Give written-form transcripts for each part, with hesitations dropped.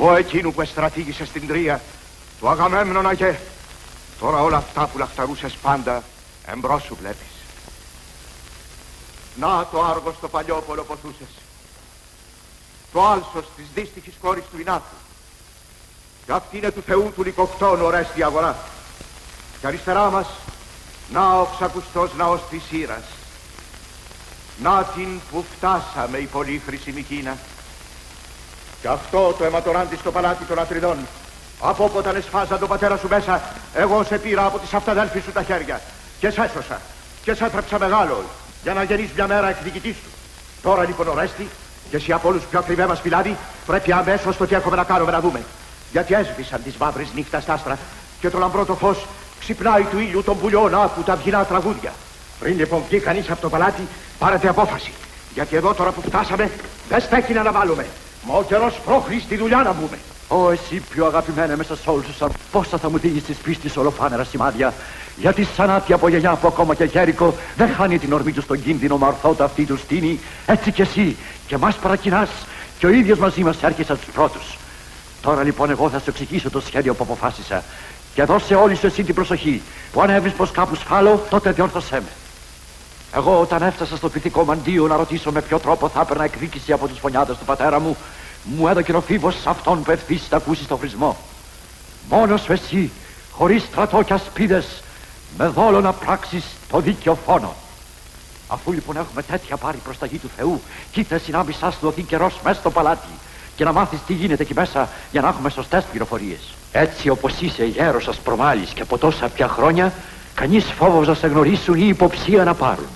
Εγώ εκείνου που εστρατήγησε στην Τρία, του Αγαμέμνονα, και τώρα όλα αυτά που λαχταρούσες πάντα εμπρός σου βλέπεις. Να το Άργος το παλιόπολο ποθούσες, το άλσος της δύστιχης κόρης του Ινάθου, κι αυτή είναι του Θεού του Λυκοκτώνου ορέστη αγορά. Και αριστερά μας, να ο ξακουστός ναός της Ήρας. Να την που φτάσαμε η πολύ χρυσή Κίνα. Και αυτό το αιματοράντι στο παλάτι των Ατριδών. Από όταν εσφάζα τον πατέρα σου μέσα, εγώ σε πήρα από τις αυταδέλφεις σου τα χέρια και σε έσωσα και σε έτρεψα μεγάλο για να γεννείς μια μέρα εκδικητής του. Τώρα λοιπόν Ορέστη, και εσύ από όλους πιο ακριβέ μας φυλάδι, πρέπει αμέσως το τι έχουμε να κάνουμε να δούμε. Γιατί έσβησαν τις μαύρες νύχτας τα άστρα και το λαμπρό το φως ξυπνάει του ήλιου των πουλιών άκου τα αυγινά τραγούδια. Πριν λοιπόν βγει κανείς από το παλάτι, πάρετε απόφαση. Γιατί εδώ τώρα που φτάσαμε δεν στέκει να αναβάλουμε. Μα ο καιρός πρόχνει στη δουλειά να μπούμε. Ω, εσύ πιο αγαπημένα μέσα σε όλους τους, πόσα θα μου δίνεις της πίστης ολοφάνερα σημάδια. Γιατί σαν άτια από γιαγιά που ακόμα και Γέρικο δεν χάνει την ορμή του στον κίνδυνο, μα ορθότα αυτή του στείνει. Έτσι κι εσύ και μας παρακινάς και ο ίδιος μαζί μας έρχεσαι τους πρώτους. Τώρα λοιπόν εγώ θα σου εξηγήσω το σχέδιο που αποφάσισα. Και δώσε όλη σου εσύ την προσοχή. Που αν έβρεις πως κάπου σφάλω, τότε διόρθωσέ με. Εγώ όταν έφτασα στο πυθικό μαντίο να ρωτήσω με ποιο τρόπο θα έπαιρνα εκδίκηση από τους φωνιάδες του πατέρα μου, μου έδωκε ο φίβος αυτόν που ευθύσεις να ακούσεις το χρησμό. Μόνος σου εσύ, χωρίς στρατό και ασπίδες, με δόλο να πράξεις το δίκαιο φόνο. Αφού λοιπόν έχουμε τέτοια πάρει προσταγή του Θεού, κοίτα εσύ να μη σας δοθεί καιρός μέσα στο παλάτι και να μάθεις τι γίνεται εκεί μέσα για να έχουμε σωστές πληροφορίες. Έτσι όπως είσαι γέρος σας προμάλης και από τόσα πια χρόνια, κανείς φόβος να σε γνωρίσουν ή υποψία να πάρουν.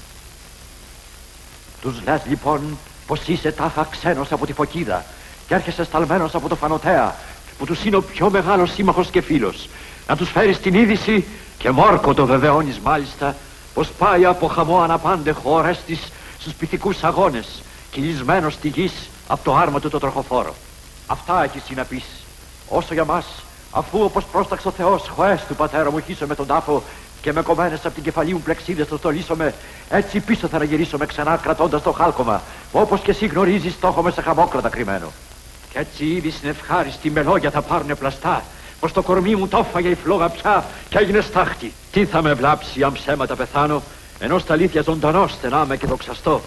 Τους λες λοιπόν πως είσαι τάχα ξένος από τη Φωκίδα και έρχεσαι σταλμένος από το Φανοτέα, που τους είναι ο πιο μεγάλος σύμμαχος και φίλος. Να τους φέρεις την είδηση και Μόρκο το βεβαιώνεις μάλιστα πως πάει από χαμό αναπάντεχο Ορέστης στους πυθικούς αγώνες, κυλισμένος στη γης από το άρμα του το τροχοφόρο. Αυτά έχεις να πεις. Όσο για μας, αφού όπως πρόσταξε ο Θεός χωές του πατέρα μου χύσω με τον τάφο και με κομμένες από την κεφαλή μου πλεξίδες το στολίσομαι, έτσι πίσω θα γυρίσουμε ξανά κρατώντας το χάλκομα, που όπως και εσύ γνωρίζεις το έχουμε σε χαμόκρατα κρυμμένο. Κι έτσι ήδη στην ευχάριστη με λόγια θα πάρουνε πλαστά, πως το κορμί μου το έφαγε η φλόγα πια και έγινε στάχτη. Τι θα με βλάψει αν ψέματα πεθάνω, ενώ στα αλήθεια ζωντανός στενάμε και δοξαστώ.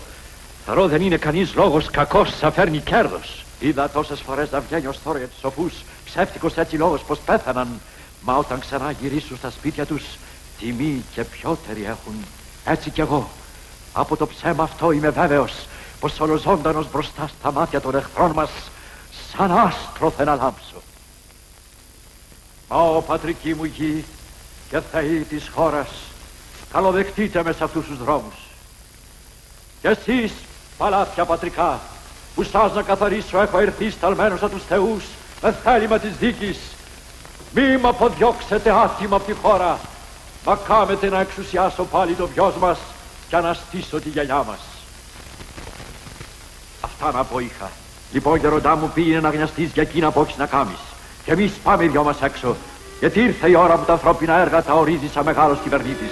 Θαρώ δεν είναι κανείς λόγος κακός θα φέρνει κέρδος. Είδα τόσες φορές να βγαίνει ως τώρα για τους σοφούς, ψεύτικος έτσι λόγος πως πέθαναν. Μα όταν ξανά γυρίσουν στα σπίτια τους, τιμή και πιότεροι έχουν. Έτσι κι εγώ. Από το ψέμα αυτό είμαι βέβαιος πως ολοζώντανος μπροστά στα μάτια των εχθρών μας, σαν άστρο θα λάμψω. Μα ο πατρική μου γη και θεοί της χώρας, καλοδεχτείτε με σε αυτούς τους δρόμους. Κι εσείς, παλάτια πατρικά, που σας να καθαρίσω έχω έρθει σταλμένος από τους θεούς με θέλημα της δίκης, μη μ' αποδιώξετε άτιμα από τη χώρα, μα κάμετε να εξουσιάσω πάλι το βιός μας και να στήσω τη γιαγιά μας. Αυτά να πω είχα. Λοιπόν, γεροντά μου, πήγαινε να γνιαστείς για εκείνα που έχεις να κάμεις. Και εμείς πάμε οι δυο μας έξω, γιατί ήρθε η ώρα που τα ανθρώπινα έργα τα ορίζει σαν μεγάλος κυβερνήτης.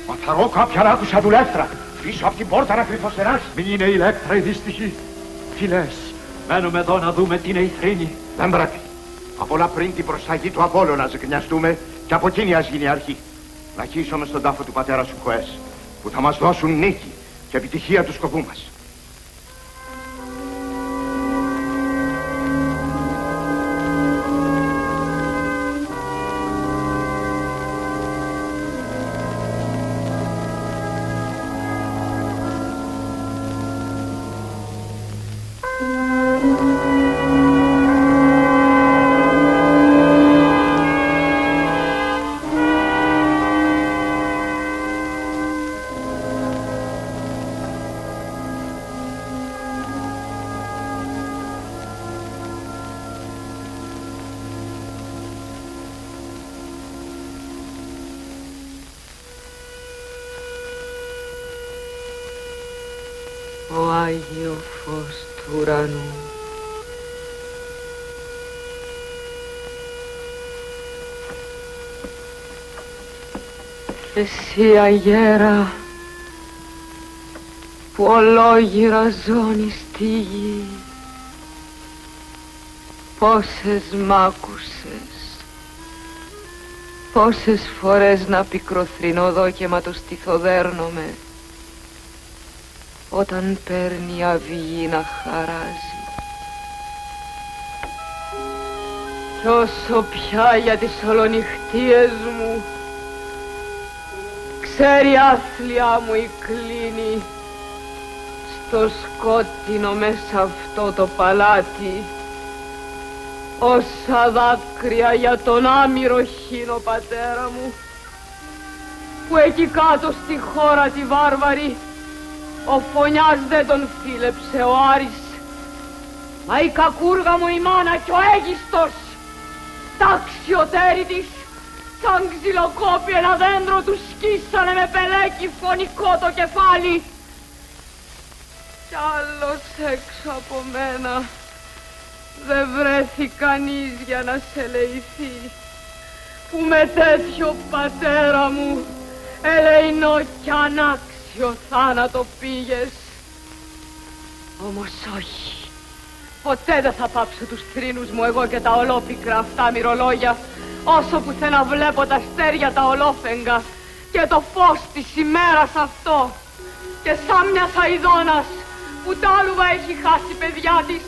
Μα θαρώ κάποια να άκουσα δουλεύτρα. Πίσω από την πόρτα να κρυφοστεράς. Μην είναι η Ηλέκτρα η δύστιχη. Τι λες, μένουμε εδώ να δούμε τι είναι η θρήνη. Δεν πρέπει. Από όλα πριν την προσταγή του Απόλλωνα να ζεκνιαστούμε και από εκείνη ας γίνει αρχή. Να χύσουμε στον τάφο του πατέρα σου Χωές, που θα μας δώσουν νίκη και επιτυχία του σκοπού μας. Ο Άγιο φως του ουρανού, εσύ αγέρα που ολόγυρα ζώνει στη γη. Πόσες μ' άκουσες, πόσες φορές να πικροθρηνώ δω και μα το στιθοδέρνομαι όταν παίρνει αυγή να χαράζει. Κι όσο πια για τις ολονυχτίες μου ξέρει άθλια μου η κλίνη στο σκότεινο μέσα αυτό το παλάτι, όσα δάκρυα για τον άμυρο χύνο πατέρα μου, που εκεί κάτω στη χώρα τη βάρβαρη ο φωνιάς δεν τον φίλεψε ο Άρης, μα η κακούργα μου η μάνα κι ο Αίγιστος τα αξιωτέρη της σαν ξυλοκόπη ένα δέντρο του σκίσανε με πελέκι φωνικό το κεφάλι. Κι άλλος έξω από μένα δεν βρέθη κανείς για να σε ελεηθεί, που με τέτοιο πατέρα μου ελεηνό κι ανάξιο θάνατο πήγες. Όμως όχι, ποτέ δεν θα πάψω τους θρήνους μου εγώ και τα ολόπικρα αυτά μυρολόγια, όσο πουθενά βλέπω τα αστέρια τα ολόφεγγα και το φως της ημέρας αυτό. Και σαν μια σαϊδόνας που τάλουγα έχει χάσει παιδιά της,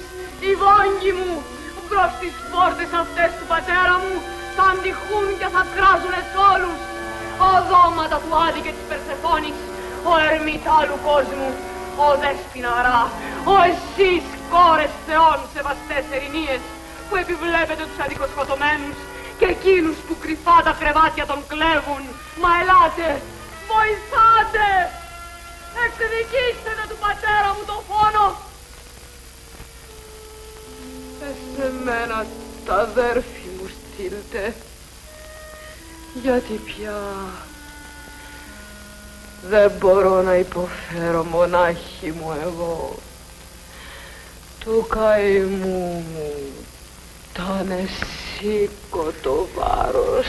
οι βόγγοι μου μπρος στις πόρτες αυτές του πατέρα μου θα αντιχούν και θα κράζουνε σ' όλους. Ο δώματα του Άδη και της Περσεφόνης, ο ερμήτα άλλου κόσμου, ο Δεσποιναρά, ο εσείς κόρες θεών σεβαστές ερηνίες που επιβλέπετε τους αδικοσκοτωμένους και εκείνους που κρυφά τα κρεβάτια τον κλέβουν. Μα ελάτε, βοηθάτε, εκδικήστε του πατέρα μου τον φόνο. Σε μένα τα αδέρφη μου στείλτε, γιατί πια δεν μπορώ να υποφέρω μονάχη μου εγώ του καημού μου το ανεσήκωτο βάρος.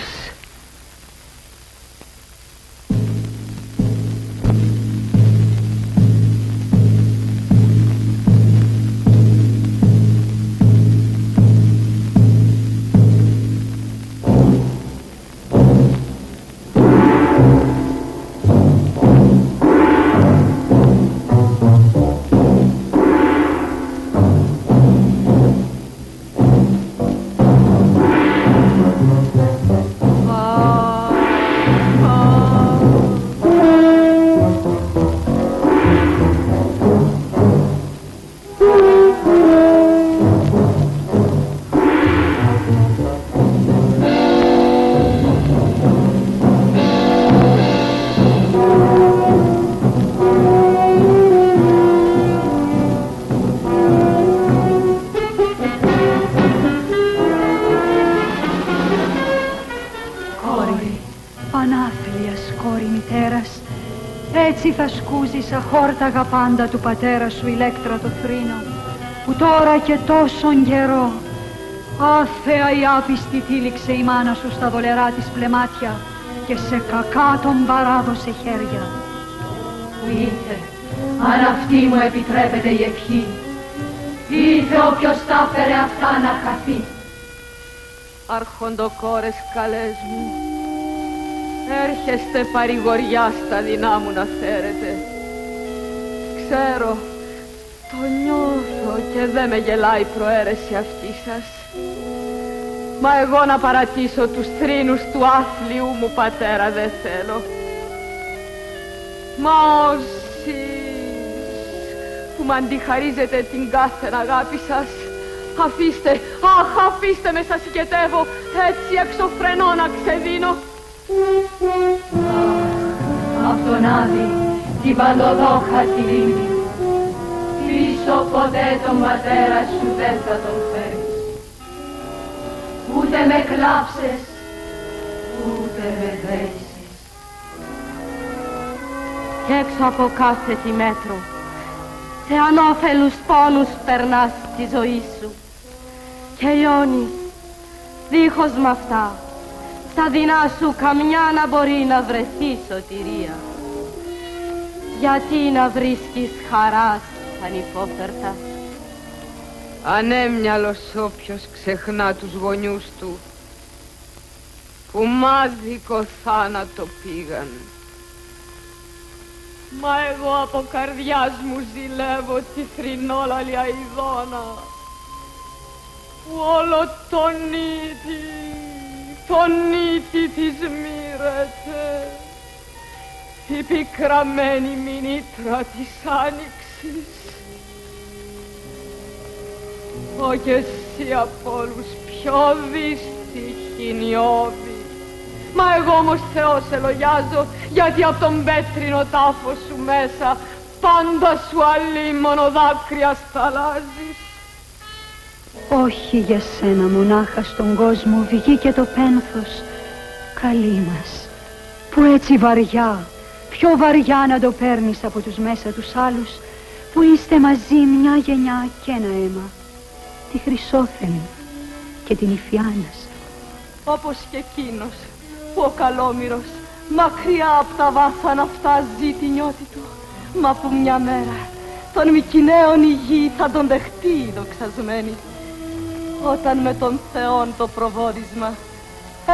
Έτσι θα σκούζεις αχόρταγα πάντα του πατέρα σου ηλέκτρα το θρήνο, που τώρα και τόσον καιρό άθεα η άπιστη τύλιξε η μάνα σου στα δολερά της πλεμάτια και σε κακά τον παράδοσε χέρια. Που είτε, αν αυτή μου επιτρέπεται η ευχή, είτε όποιος τα φέρε αυτά να χαθεί. Αρχοντοκόρες καλές μου, έρχεστε παρηγοριά στα δεινά μου να φέρετε. Ξέρω, το νιώθω και δεν με γελάει η προαίρεση αυτή σας. Μα εγώ να παρατήσω τους θρήνους του άθλιου μου πατέρα δεν θέλω. Μα όσοι που μ' αντιχαρίζετε την κάθε αγάπη σας, αφήστε, αχ, αφήστε με, σας συγκετεύω, έτσι εξωφρενώ να ξεδίνω. Απ' τον Άδη την παντοδόχα τη λίμνη, πίσω ποτέ τον πατέρα σου δεν θα τον φέρεις. Ούτε με κλάψες, ούτε με δέσεις. Κι έξω από κάθε τι μέτρο, σε ανώφελους πόνους περνάς τη ζωή σου και λιώνεις, δίχως μ' αυτά, στα δεινά σου καμιά να μπορεί να βρεθεί σωτηρία. Γιατί να βρίσκεις χαρά ανυπόφερτα? Ανέμυαλος όποιος ξεχνά τους γονιούς του, που μάδικο θάνατο πήγαν. Μα εγώ από καρδιάς μου ζηλεύω τη θρηνόλαλη αηδόνα, που όλο τον νύτη της μοίρεται, η πικραμένη μηνύτρα της άνοιξης. Ω κι εσύ απ' όλους πιο δύστιχη νιώβη. Μα εγώ όμως Θεό σε λογιάζω, γιατί απ' τον πέτρινο τάφο σου μέσα πάντα σου αλίμονο δάκρυα σταλάζεις. Όχι για σένα μονάχα στον κόσμο βγήκε το πένθος, καλή μας, που έτσι βαριά, πιο βαριά να το παίρνεις από τους μέσα τους άλλους, που είστε μαζί μια γενιά και ένα αίμα, τη Χρυσόθενη και την Ιφιάνας. Όπως και εκείνος που ο Καλόμηρος μακριά από τα βάθανα αυτά ζει τη νιώτη του, μα που μια μέρα των Μικηναίων η γη θα τον δεχτεί δοξασμένη, όταν με τον Θεόν το προβόδισμα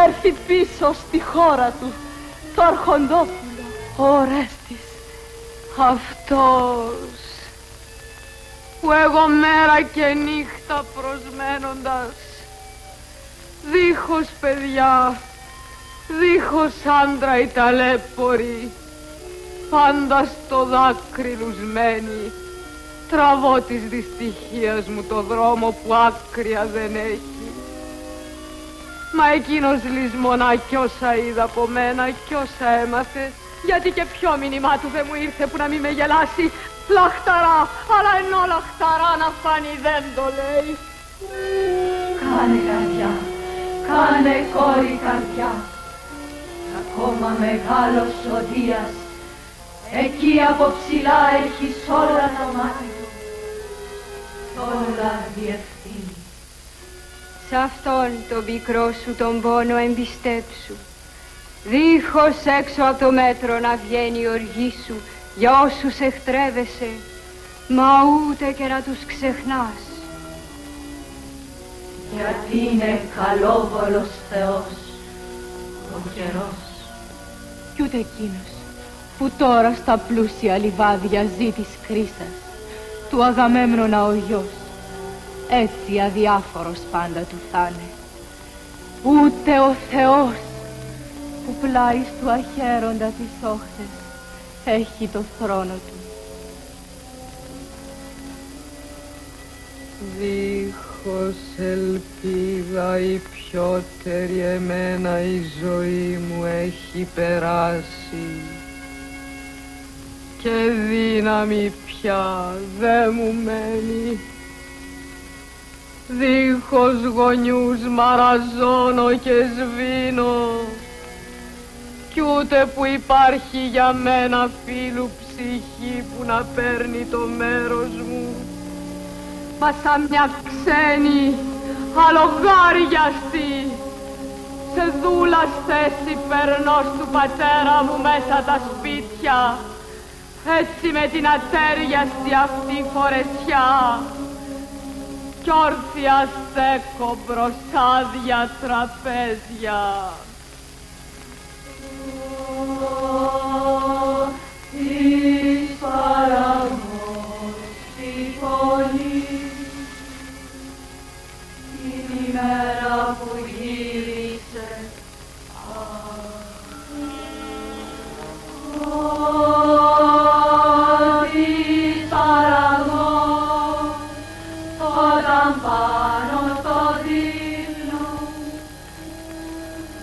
έρθει πίσω στη χώρα του το αρχοντόπουλο, ο Ορέστης, αυτός που εγώ μέρα και νύχτα προσμένοντας, δίχως παιδιά, δίχως άντρα η ταλέπορη, πάντα στο δάκρυ λουσμένη, τραβώ της δυστυχίας μου το δρόμο που άκρια δεν έχει. Μα εκείνος λησμονά κι όσα είδα από μένα κι όσα έμαθε, γιατί και ποιο μήνυμά του δεν μου ήρθε που να μην με γελάσει. Λαχταρά, αλλά ενώ λαχταρά να φάνει δεν το λέει. Κάνε καρδιά, κάνε κόρη καρδιά, ακόμα μεγάλος ο Δίας, εκεί από ψηλά έχεις όλα τα μάτια του, όλα διευθύνει. Σ' αυτόν τον πικρό σου τον πόνο εμπιστέψου, δίχως έξω από το μέτρο να βγαίνει η οργή σου για όσους εχτρεύεσαι, μα ούτε και να τους ξεχνάς. Γιατί είναι καλόβολος Θεός ο καιρός. Κι ούτε εκείνος που τώρα στα πλούσια λιβάδια ζει της Κρίσας, του Αγαμέμνονα ο γιος, έτσι αδιάφορος πάντα του θα είναι. Ούτε ο Θεός που πλάι του αχαίροντα τις όχθες έχει το θρόνο του. Δίχως ελπίδα η πιότερη εμένα η ζωή μου έχει περάσει, και δύναμη πια δε μου μένει. Δίχως γονιούς μαραζώνω και σβήνω, κι ούτε που υπάρχει για μένα φίλου ψυχή που να παίρνει το μέρος μου. Μα σαν μια ξένη αλογάριαστη σε δούλας θέση περνώ στου πατέρα μου μέσα τα σπίτια, έτσι με την ατέριαστη αυτή φορεσιά, κι όρθια στέκω προς άδεια τραπέζια. Εις παραμός στη φωνή, την ημέρα που γύρισε, εις παραμός, όταν πάνω στο δείπνο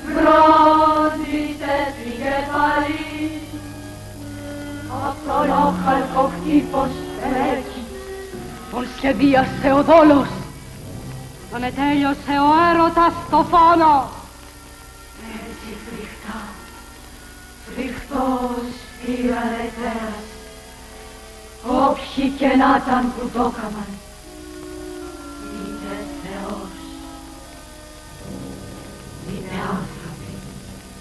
βρόντισε την κεφαλή, απ' τον όχαλκο χτύπος τρέχει, Τον σχεδίασε ο δόλος, τον ετέλειωσε ο έρωτας στο φόνο. έτσι φρικτά, φρικτός πήρανε τέρας, όποιοι και να ήταν που το έκαναν, είτε Θεός, είτε άνθρωποι.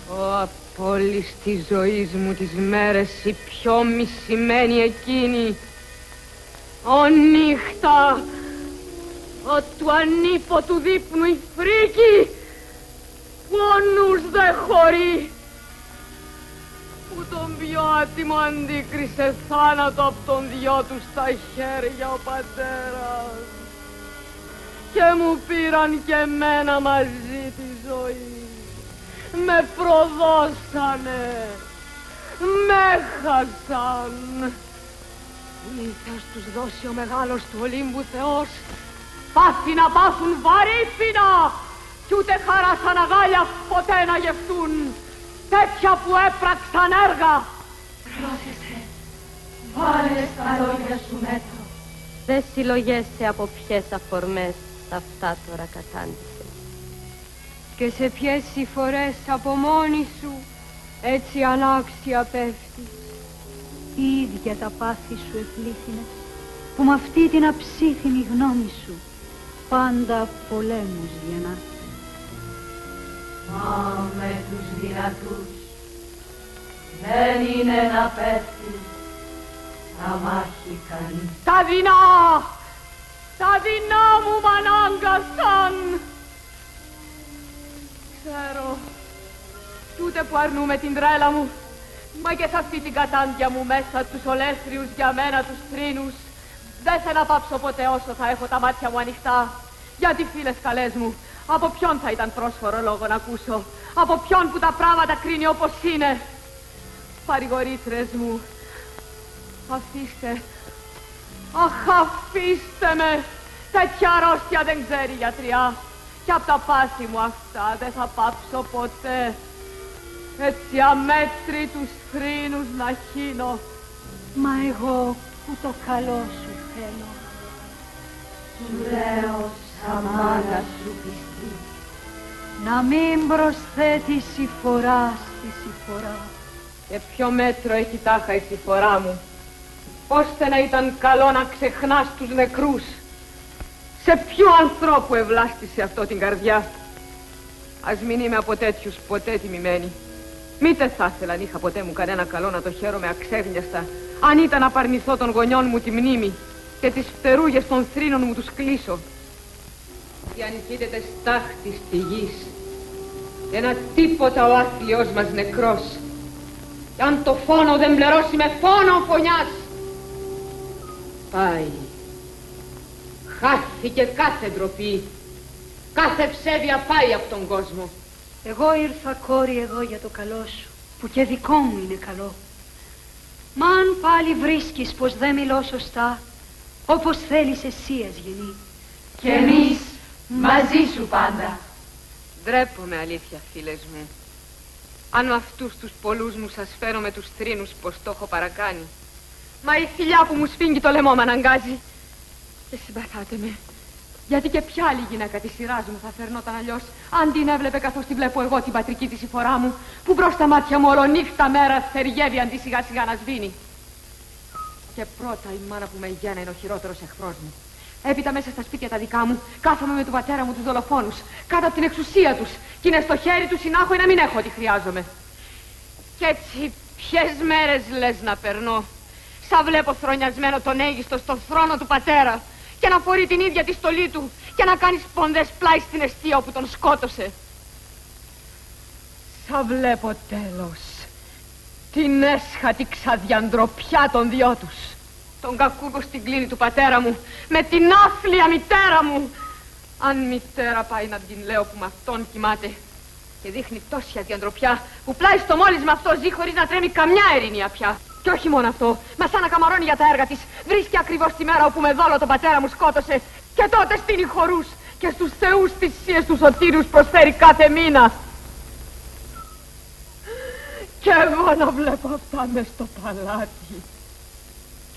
Ο Όλης της ζωής μου τις μέρες η πιο μισημένη εκείνη. Ο νύχτα, ο του ανίποτου δείπνου η φρίκη, που ο νους δε χωρεί, που τον πιο άτιμο αντίκρισε θάνατο απ' τον δυο του στα χέρια ο πατέρας, και μου πήραν και εμένα μαζί τη ζωή. Με προδώσανε, με χάσαν. Μη θες τους δώσει ο μεγάλος του Ολύμπου Θεός πάθη να πάθουν βαρύφινα κι ούτε χαρά σαν αγάλια ποτέ να γευτούν, τέτοια που έπραξαν έργα. Πρόσεχε, βάλε στα λόγια σου μέτρο. Δε συλλογέσαι από ποιες αφορμές αυτά τώρα κατάντησες. Και σε ποιες συμφορές από μόνη σου έτσι ανάξια πέφτεις. Η ίδια τα πάθη σου επλήθυνες, που με αυτή την αψίθινη γνώμη σου πάντα πολέμους γεννάς. Μα με τους δυνατούς δεν είναι να πέφτει να μάχει κανείς. Τα δεινά μου μ' ανάγκασαν. Ξέρω, κι ούτε που αρνούμε την τρέλα μου, μα και σε αυτή την κατάντια μου μέσα τους ολέθριους για μένα τους θρήνους, δεν θα να πάψω ποτέ όσο θα έχω τα μάτια μου ανοιχτά. Γιατί φίλες καλές μου, από ποιον θα ήταν πρόσφορο λόγο να ακούσω, από ποιον που τα πράγματα κρίνει όπως είναι. Παρηγορήτρες μου, αφήστε, αχ αφήστε με, τέτοια αρρώστια δεν ξέρει γιατριά. Κι απ' τα πάθη μου αυτά δεν θα πάψω ποτέ, έτσι αμέτρητους θρήνους να χύνω. Μα εγώ που το καλό σου θέλω, σου λέω σαν μάνα σου πιστή, να μην προσθέτει συμφορά στη συμφορά. Και ποιο μέτρο έχει τάχα η συμφορά μου, ώστε να ήταν καλό να ξεχνάς τους νεκρούς. Σε ποιο ανθρώπου ευλάστησε αυτό την καρδιά. Ας μην είμαι από τέτοιους ποτέ τιμημένη. Μήτε θα ήθελα αν είχα ποτέ μου κανένα καλό να το χαίρομαι αξέγνιαστα, αν ήταν να παρνηθώ των γονιών μου τη μνήμη και τις φτερούγες των θρήνων μου τους κλείσω. Και αν κοίταται στάχτη στη γης, ένα τίποτα ο άθλιος μας νεκρός, και αν το φόνο δεν πληρώσει με φόνο φωνιάς, πάει. Χάθηκε κάθε ντροπή, κάθε ψεύδια πάει από τον κόσμο. Εγώ ήρθα κόρη εδώ για το καλό σου, που και δικό μου είναι καλό. Μα αν πάλι βρίσκεις πως δεν μιλώ σωστά, όπως θέλεις εσύ Ευγενή. και εμείς μαζί σου πάντα. Ντρέπομαι αλήθεια φίλες μου. Αν με αυτούς τους πολλούς μου σας φέρω με τους θρήνους πως το έχω παρακάνει. Μα η θηλιά που μου σφίγγει το λαιμό μ' αναγκάζει. Και συμπαθάτε με, γιατί και ποια άλλη γυναίκα της σειράς μου θα φερνόταν αλλιώς, αν την έβλεπε καθώς τη βλέπω εγώ την πατρική της συμφορά μου, που μπρος στα μάτια μου όλο νύχτα μέρα θεργεύει αντί σιγά σιγά να σβήνει. Και πρώτα η μάνα που με γέννα είναι ο χειρότερος εχθρός μου. Έπειτα μέσα στα σπίτια τα δικά μου, κάθομαι με τον πατέρα μου τους δολοφόνους, κάτω από την εξουσία τους, κι είναι στο χέρι του συνάχω να μην έχω ό,τι χρειάζομαι. Κι έτσι ποιες μέρες λες να περνώ, σαν βλέπω θρονιασμένο τον Αίγιστο στο θρόνο του πατέρα, και να φορεί την ίδια τη στολή του και να κάνει σπονδές πλάι στην εστία όπου τον σκότωσε. Σαν βλέπω τέλος την έσχατη ξαδιαντροπιά των δυο τους, τον κακούργο στην κλίνη του πατέρα μου με την άθλια μητέρα μου. Αν μητέρα πάει να την λέω που με αυτόν κοιμάται και δείχνει τόση αδιαντροπιά που πλάι στο μόλις με αυτό ζει χωρίς να τρέμει καμιά ειρήνια πια. Και όχι μόνο αυτό, μα σαν να καμαρώνει για τα έργα της, βρίσκει ακριβώς τη μέρα όπου με δόλο τον πατέρα μου σκότωσε, και τότε στείνει χορούς και στους θεούς θυσίες του σωτήρους προσφέρει κάθε μήνα. Κι εγώ να βλέπω αυτά μες στο παλάτι.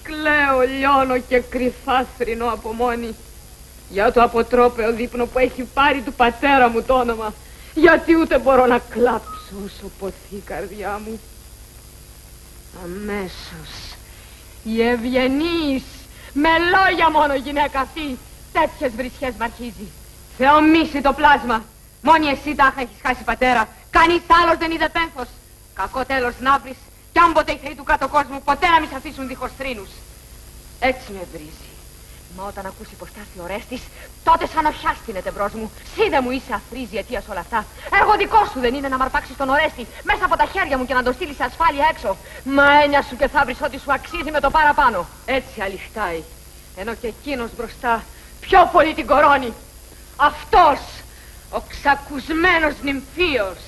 Κλαίω, λιώνω και κρυφά θρηνώ από μόνη για το αποτρόπαιο δείπνο που έχει πάρει του πατέρα μου το όνομα, γιατί ούτε μπορώ να κλάψω όσο ποθεί η καρδιά μου. Αμέσως η ευγενής, με λόγια μόνο γυναίκα αυτή, τέτοιες βρισιές μ' αρχίζει. Θεομίσει το πλάσμα. Μόνη εσύ τάχα έχεις χάσει πατέρα, κανείς άλλος δεν είδε πένθος. Κακό τέλος να βρεις, κι αν ποτέ οι θεοί του κάτω κόσμου ποτέ να μη σε αφήσουν δίχως θρήνους. Έτσι με βρίζει. Μα όταν ακούσει πως θα έρθει ο Ορέστης, τότε σαν οχιάστηνεται μπρος μου. Σύ δεν μου είσαι αφρίζει αιτίας όλα αυτά. Έργο δικό σου δεν είναι να μ' αρπάξεις τον Ορέστη μέσα από τα χέρια μου και να τον στείλεις σε ασφάλεια έξω. Μα έννοια σου και θα βρεις ό,τι σου αξίζει με το παραπάνω. Έτσι αληχτάει. Ενώ και εκείνος μπροστά πιο πολύ την κορώνει. Αυτός, ο ξακουσμένος νυμφίος.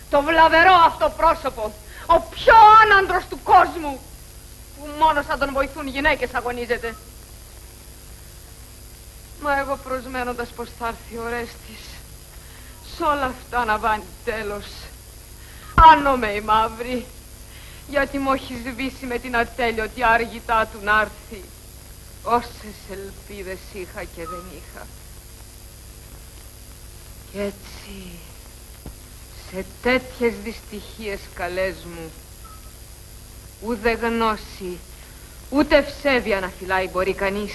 Το βλαβερό αυτό πρόσωπο, ο πιο άναντρος του κόσμου, που μόνο σαν τον βοηθούν γυναίκες αγωνίζεται. Μα εγώ προσμένοντας πως θα έρθει ο Ορέστης, σ' όλα αυτά να βάνει τέλος. Άνομαι η μαύρη, γιατί μου έχει σβήσει με την ατέλειωτη άργητά του να έρθει. Όσες ελπίδες είχα και δεν είχα. Κι έτσι, σε τέτοιες δυστυχίες καλές μου, ούτε γνώση, ούτε ευσέβεια να φυλάει μπορεί κανείς,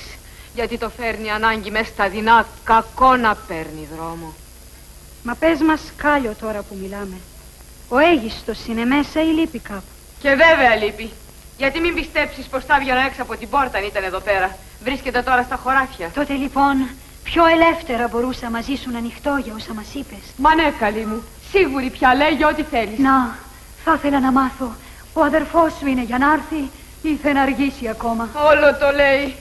γιατί το φέρνει ανάγκη μες στα δεινά, κακό να παίρνει δρόμο. Μα πες μας Κάλιο τώρα που μιλάμε. Ο Αίγιστος είναι μέσα ή λείπει κάπου? Και βέβαια λείπει. Γιατί μην πιστέψεις πως θα βγαίνα έξω από την πόρτα αν ήταν εδώ πέρα. Βρίσκεται τώρα στα χωράφια. Τότε λοιπόν πιο ελεύθερα μπορούσα μαζί σου να ανοιχτώ για όσα μας είπες. Μα ναι, καλή μου. Σίγουρη πια λέγει ό,τι θέλεις. Να, θα ήθελα να μάθω. Ο αδερφός σου είναι για να έρθει ή θα να αργήσει ακόμα? Όλο το λέει.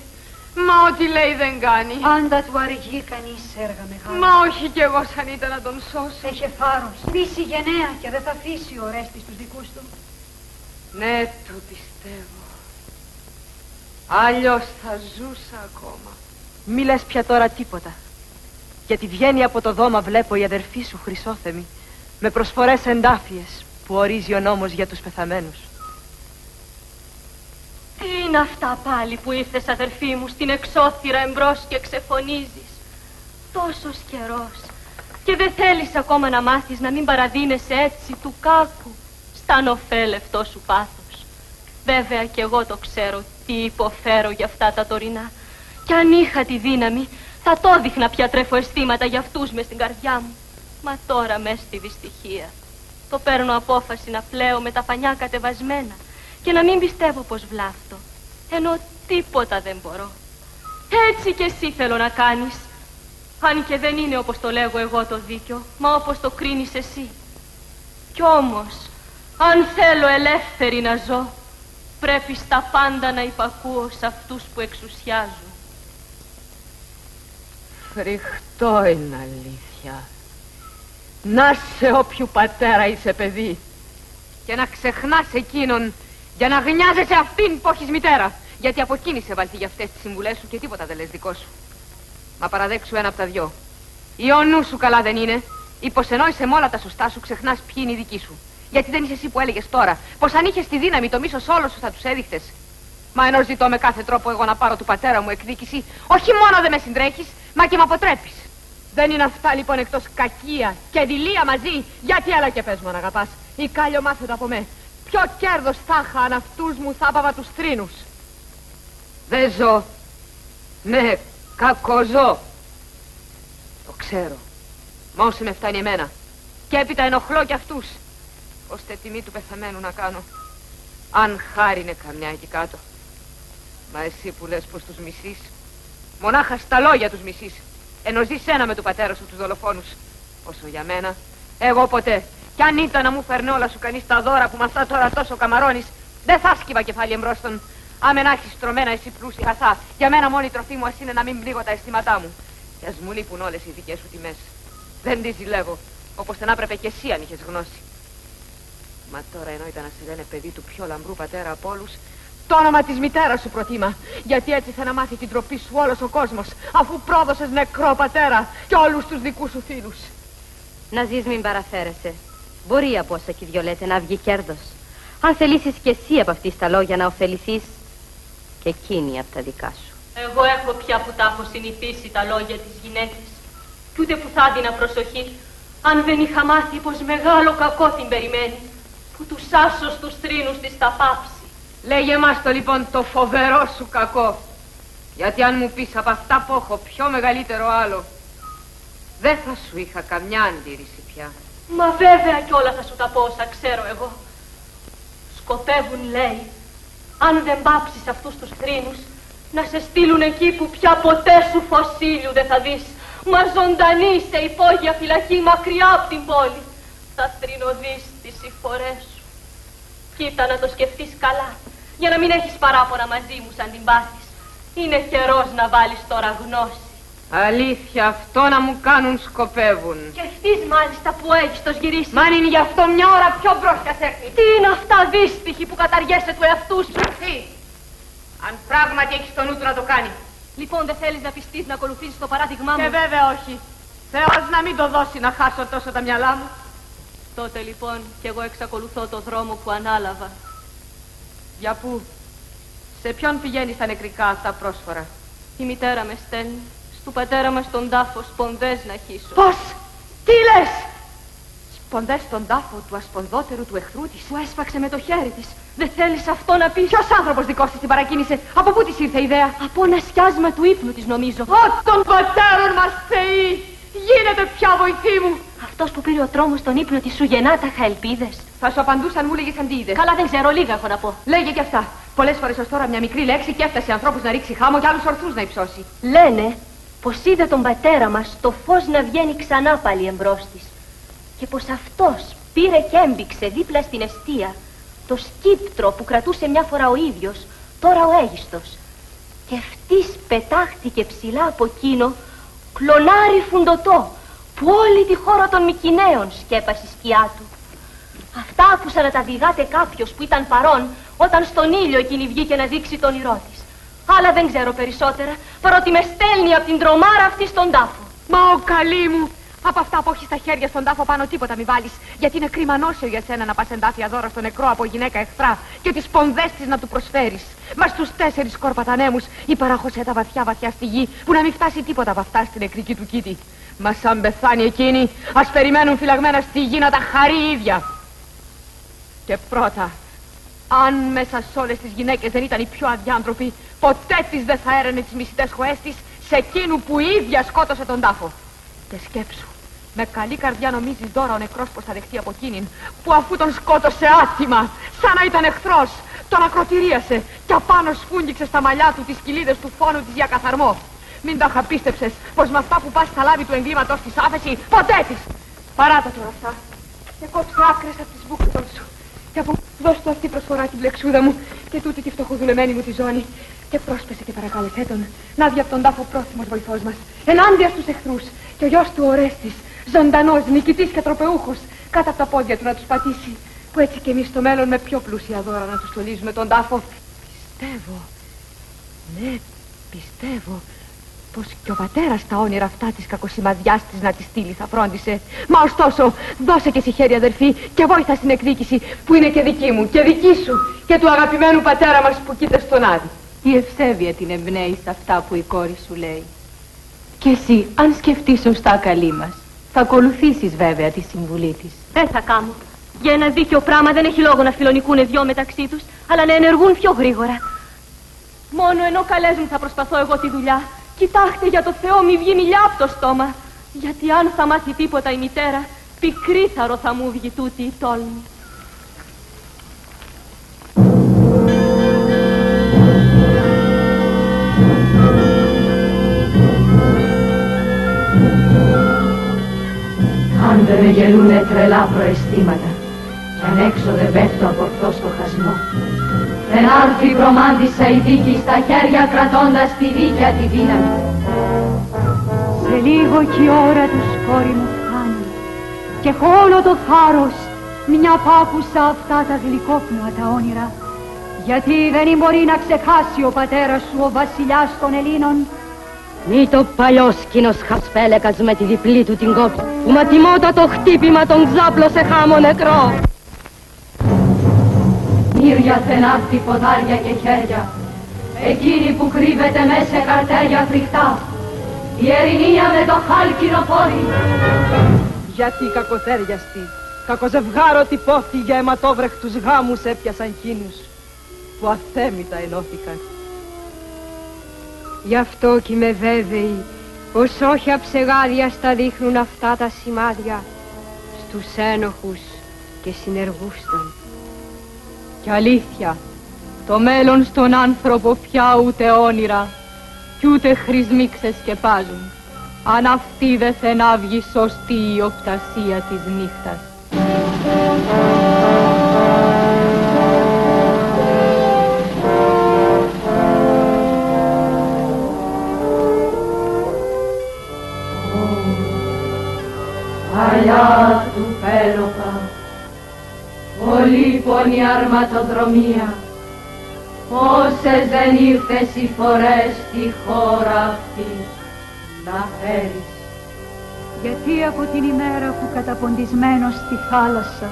Μα ό,τι λέει δεν κάνει. Πάντα του αργεί κανείς έργα μεγάλα. Μα όχι κι εγώ σαν ήταν να τον σώσω. Έχει φάρος, πείσει γενναία και δεν θα αφήσει ο Ορέστης τους δικούς του. Ναι, το πιστεύω. Αλλιώς θα ζούσα ακόμα. Μη λες πια τώρα τίποτα. Γιατί βγαίνει από το δώμα βλέπω η αδερφή σου Χρυσόθεμη με προσφορές εντάφιες που ορίζει ο νόμος για τους πεθαμένους. Τι είναι αυτά πάλι που ήρθες αδερφή μου στην εξώθυρα εμπρός και ξεφωνίζεις? Τόσος καιρός και δεν θέλεις ακόμα να μάθεις να μην παραδίνεσαι έτσι του κάκου στα νοφέλευτό σου πάθος. Βέβαια κι εγώ το ξέρω τι υποφέρω για αυτά τα τωρινά. Κι αν είχα τη δύναμη θα το δείχνα πια τρέφω αισθήματα για αυτούς μες στην καρδιά μου. Μα τώρα μες στη δυστυχία το παίρνω απόφαση να πλέω με τα πανιά κατεβασμένα και να μην πιστεύω πως βλάφτω, ενώ τίποτα δεν μπορώ. Έτσι κι εσύ θέλω να κάνεις, αν και δεν είναι όπως το λέγω εγώ το δίκιο, μα όπως το κρίνεις εσύ. Κι όμως, αν θέλω ελεύθερη να ζω, πρέπει στα πάντα να υπακούω σε αυτούς που εξουσιάζουν. Φρικτό είναι αλήθεια. Να σε όποιου πατέρα είσαι παιδί και να ξεχνάς εκείνον για να γνιάζεσαι αυτήν που έχεις μητέρα. Γιατί από εκείνη σε βάλθη για αυτές τις συμβουλές σου και τίποτα δεν λες δικό σου. Μα παραδέξου ένα από τα δυο. Ή ο νους σου καλά δεν είναι, ή πως ενώ είσαι με όλα τα σωστά σου ξεχνάς ποιοι είναι οι δικοί σου. Γιατί δεν είσαι εσύ που έλεγες τώρα πως αν είχες τη δύναμη το μίσος όλο σου θα τους έδειχτες. Μα ενώ ζητώ με κάθε τρόπο εγώ να πάρω του πατέρα μου εκδίκηση, όχι μόνο δεν με συντρέχεις, μα και με αποτρέπεις. Δεν είναι αυτά λοιπόν εκτός κακία και δειλία μαζί? Γιατί έλα και πες μου αν αγαπάς. Ή Κάλιο μάθε το από με. Ποιο κέρδος θα είχα αν αυτούς μου θα άπαβα τους θρήνους? Δεν ζω. Ναι, κακοζώ. Το ξέρω. Μα όσο με φτάνει εμένα. Και έπειτα ενοχλώ κι αυτούς. Ώστε τιμή του πεθαμένου να κάνω. Αν χάρινε καμιά εκεί κάτω. Μα εσύ που λες πως τους μισείς, μονάχα στα λόγια τους μισείς. Ενώ ζεις ένα με του πατέρα σου τους δολοφόνους. Όσο για μένα, εγώ ποτέ. Κι αν ήταν να μου φέρνει όλα σου κανείς τα δώρα που με αυτά τώρα τόσο καμαρώνεις, δεν θα σκύβα κεφάλι εμπρός των. Άμε να έχεις τρωμένα εσύ πλούσια αγαθά. Για μένα μόνη η τροφή μου ας είναι να μην πλήγω τα αισθήματά μου. Και ας μου λείπουν όλες οι δικές σου τιμές. Δεν τις ζηλεύω, όπως δεν άπρεπε κι εσύ αν είχες γνώση. Μα τώρα ενώ ήταν να σε λένε παιδί του πιο λαμπρού πατέρα από όλους, το όνομα της μητέρας σου προτίμα. Γιατί έτσι θα να μάθει την τροπή σου όλος ο κόσμος, αφού πρόδωσες νεκρό πατέρα και όλους τους δικούς σου φίλους. Να ζεις μην παραφέρεσαι. Μπορεί από όσα κι δυο λέτε να βγει κέρδος. Αν θελήσεις κι εσύ από αυτή τα λόγια να ωφεληθείς, και εκείνη από τα δικά σου. Εγώ έχω πια που τα έχω συνηθίσει τα λόγια της γυναίκας. Κι ούτε που θα έδινα προσοχή, αν δεν είχα μάθει πως μεγάλο κακό την περιμένει, που τους άσω στους θρήνους της τα πάψει. Λέγε μας το λοιπόν το φοβερό σου κακό. Γιατί αν μου πεις από αυτά που έχω πιο μεγαλύτερο άλλο, δεν θα σου είχα καμιά αντίρρηση πια. Μα βέβαια κι όλα θα σου τα πω όσα ξέρω εγώ. Σκοπεύουν, λέει, αν δεν πάψεις αυτούς τους θρήνους, να σε στείλουν εκεί που πια ποτέ σου φως ήλιου δεν θα δεις, μα ζωντανή σε υπόγεια φυλακή μακριά από την πόλη. Θα θρηνωδείς τις συμφορές σου. Κοίτα να το σκεφτείς καλά, για να μην έχεις παράπονα μαζί μου σαν την πάθεις. Είναι καιρός να βάλεις τώρα γνώση. Αλήθεια, αυτό να μου κάνουν σκοπεύουν. Και ευτείς μάλιστα που έχεις το σγυρίσει. Μα αν είναι γι' αυτό μια ώρα πιο μπρόσιας έρθει. Τι είναι αυτά δύστιχοι που καταργέσαι του εαυτού σου. Τι, αν πράγματι έχεις το νου του να το κάνει. Λοιπόν, δεν θέλεις να πιστείς να ακολουθήσεις το παράδειγμά μου. Και βέβαια όχι. Θεός να μην το δώσει να χάσω τόσο τα μυαλά μου. Τότε λοιπόν κι εγώ εξακολουθώ το δρόμο που ανάλαβα. Για πού? Σε ποιον πηγαίνεις τα νεκρικά αυτά πρόσφορα? Η μητέρα με στέλνει. Στου πατέρα μας τον τάφο σπονδές να χύσω. Πώς? Τι λες? Σπονδές στον τάφο του ασπονδότερου του εχθρού της? Που έσπαξε με το χέρι της. Δεν θέλεις αυτό να πεις? Ποιος άνθρωπος δικός της την παρακίνησε? Από πού της ήρθε η ιδέα? Από ένα σκιάσμα του ύπνου της νομίζω. Ω των πατέρων μας Θεοί! Γίνεται πια βοηθή μου! Αυτός που πήρε ο τρόμος στον ύπνο της σου γεννά τάχα ελπίδες. Θα σου απαντούσα αν μου έλεγες αν τι είδες. Καλά, δεν ξέρω, λίγα έχω να πω. Λέγε και αυτά. Πολλές φορές ως τώρα μια μικρή λέξη και έφτασε ανθρώπους να ρίξει χάμο και άλλους ορθούς να υψώσει. Λένε πως είδε τον πατέρα μας το φως να βγαίνει ξανά πάλι εμπρός της. Και πως αυτός πήρε και έμπηξε δίπλα στην εστία το σκύπτρο που κρατούσε μια φορά ο ίδιος, τώρα ο Αίγιστος. Και αυτής πετάχτηκε ψηλά από εκείνο κλονάρι φουντωτό που όλη τη χώρα των Μικηναίων σκέπασε η σκιά του. Αυτά άκουσα να τα διηγάται κάποιος που ήταν παρόν όταν στον ήλιο εκείνη βγήκε να δείξει τον όνειρό της. Αλλά δεν ξέρω περισσότερα, παρότι με στέλνει από την τρομάρα αυτή στον τάφο. Μα ο καλή μου, από αυτά που έχεις στα χέρια στον τάφο πάνω τίποτα μη βάλεις. Γιατί είναι κρίμα νόσιο για σένα να πας εντάφια δώρα στο νεκρό από γυναίκα εχθρά και τις σπονδές της να του προσφέρεις. Μα στους 4 σκορπατανέμους ή παράχωσέ τα βαθιά βαθιά στη γη που να μην φτάσει τίποτα από αυτά στην νεκρική του κήτη. Μα σαν πεθάνει εκείνη, ας περιμένουν φυλαγμένα στη γη να τα χαρεί η ίδια. Και πρώτα, αν μέσα σε όλες τις γυναίκες δεν ήταν οι πιο αδιάντροποι, ποτέ της δεν θα έρενε τις μισητές χωές της σε εκείνου που η ίδια σκότωσε τον τάφο. Και σκέψου, με καλή καρδιά νομίζεις τώρα ο νεκρός πως θα δεχτεί από εκείνην, που αφού τον σκότωσε άτιμα, σαν να ήταν εχθρός, τον ακροτηρίασε και απάνω σφούγγιξε στα μαλλιά του τις κοιλίδες του φόνου της για καθαρμό. Μην τα χαπίστεψες πως με αυτά που πας θα λάβει του εγκλήματος της άφεση, ποτέ της. Παράτα τώρα αυτά και κόψε άκρες από τις μπουκτών σου. Και από δώσ' του αυτή προσφορά την πλεξούδα μου και τούτη τη φτωχοδουλεμένη μου τη ζώνη. Και πρόσπεσε και παρακάλεσέ τον να βγει από τον τάφο πρόθυμος βοηθός μας, ενάντια στους εχθρούς. Και ο γιος του Ορέστης, ζωντανός, νικητής και τροπεούχος, κάτω από τα πόδια του να τους πατήσει. Που έτσι και εμείς στο μέλλον με πιο πλούσια δώρα να τους στολίζουμε τον τάφο. Πιστεύω, ναι, πιστεύω πως και ο πατέρας τα όνειρα αυτά της κακοσημαδιάς της να τη στείλει θα φρόντισε. Μα ωστόσο, δώσε και εσύ χέρι αδερφή και βόηθα στην εκδίκηση που είναι και δική μου και δική σου και του αγαπημένου πατέρα μας που κοίτα στον Άδη. Η ευσέβεια την εμπνέει σε αυτά που η κόρη σου λέει. Και εσύ, αν σκεφτείς σωστά καλή μας, θα ακολουθήσεις βέβαια τη συμβουλή της. Δεν θα κάνω. Για ένα δίκαιο πράγμα δεν έχει λόγο να φιλονικούνε δυο μεταξύ τους, αλλά να ενεργούν πιο γρήγορα. Μόνο ενώ καλές μου θα προσπαθώ εγώ τη δουλειά. Κοιτάξτε για το Θεό μη βγει μιλιά από το στόμα. Γιατί αν θα μάθει τίποτα η μητέρα, πικρίθαρο θα μου βγει τούτη η τόλμη. Αν δεν με γελούνε τρελά προαισθήματα κι αν έξω δεν πέφτω από αυτό στο χασμό, δεν άρθει προμάντησα η δίκη στα χέρια κρατώντας τη δίκαια τη δύναμη. Σε λίγο κι η ώρα του κόρη μου φτάνει και έχω όλο το θάρρος μια πάκουσα αυτά τα γλυκόπνοα τα όνειρα, γιατί δεν μπορεί να ξεχάσει ο πατέρας σου ο βασιλιάς των Ελλήνων. Μη το παλιόσκηνος χασπέλεκας με τη διπλή του την κόψη που ματιμότατο χτύπημα τον ξάπλωσε χάμο νεκρό. Μύρια θενάφτη ποδάρια και χέρια, εκείνη που κρύβεται μέσα σε χαρτέρια φρικτά, η Ερηνία με το χάλκινο πόδι. Γιατί κακοθέριαστοι, κακοζευγάρωτοι πόθοι για αιματόβρεχτους γάμους έπιασαν κείνους που αθέμητα ενώθηκαν. Γι' αυτό κι είμαι βέβαιη πως όχι αψεγάδιαστα δείχνουν αυτά τα σημάδια στους ένοχους και συνεργούς των. Κι αλήθεια, το μέλλον στον άνθρωπο πια ούτε όνειρα κι ούτε χρησμοί ξεσκεπάζουν, αν αυτή δε θε να βγει σωστή η οπτασία της νύχτας. Παλιά του Πέλοπα, πολύπονη αρματοδρομία, πόσες δεν ήρθες οι φορές στη χώρα αυτή να φέρεις. Γιατί από την ημέρα που καταποντισμένος στη θάλασσα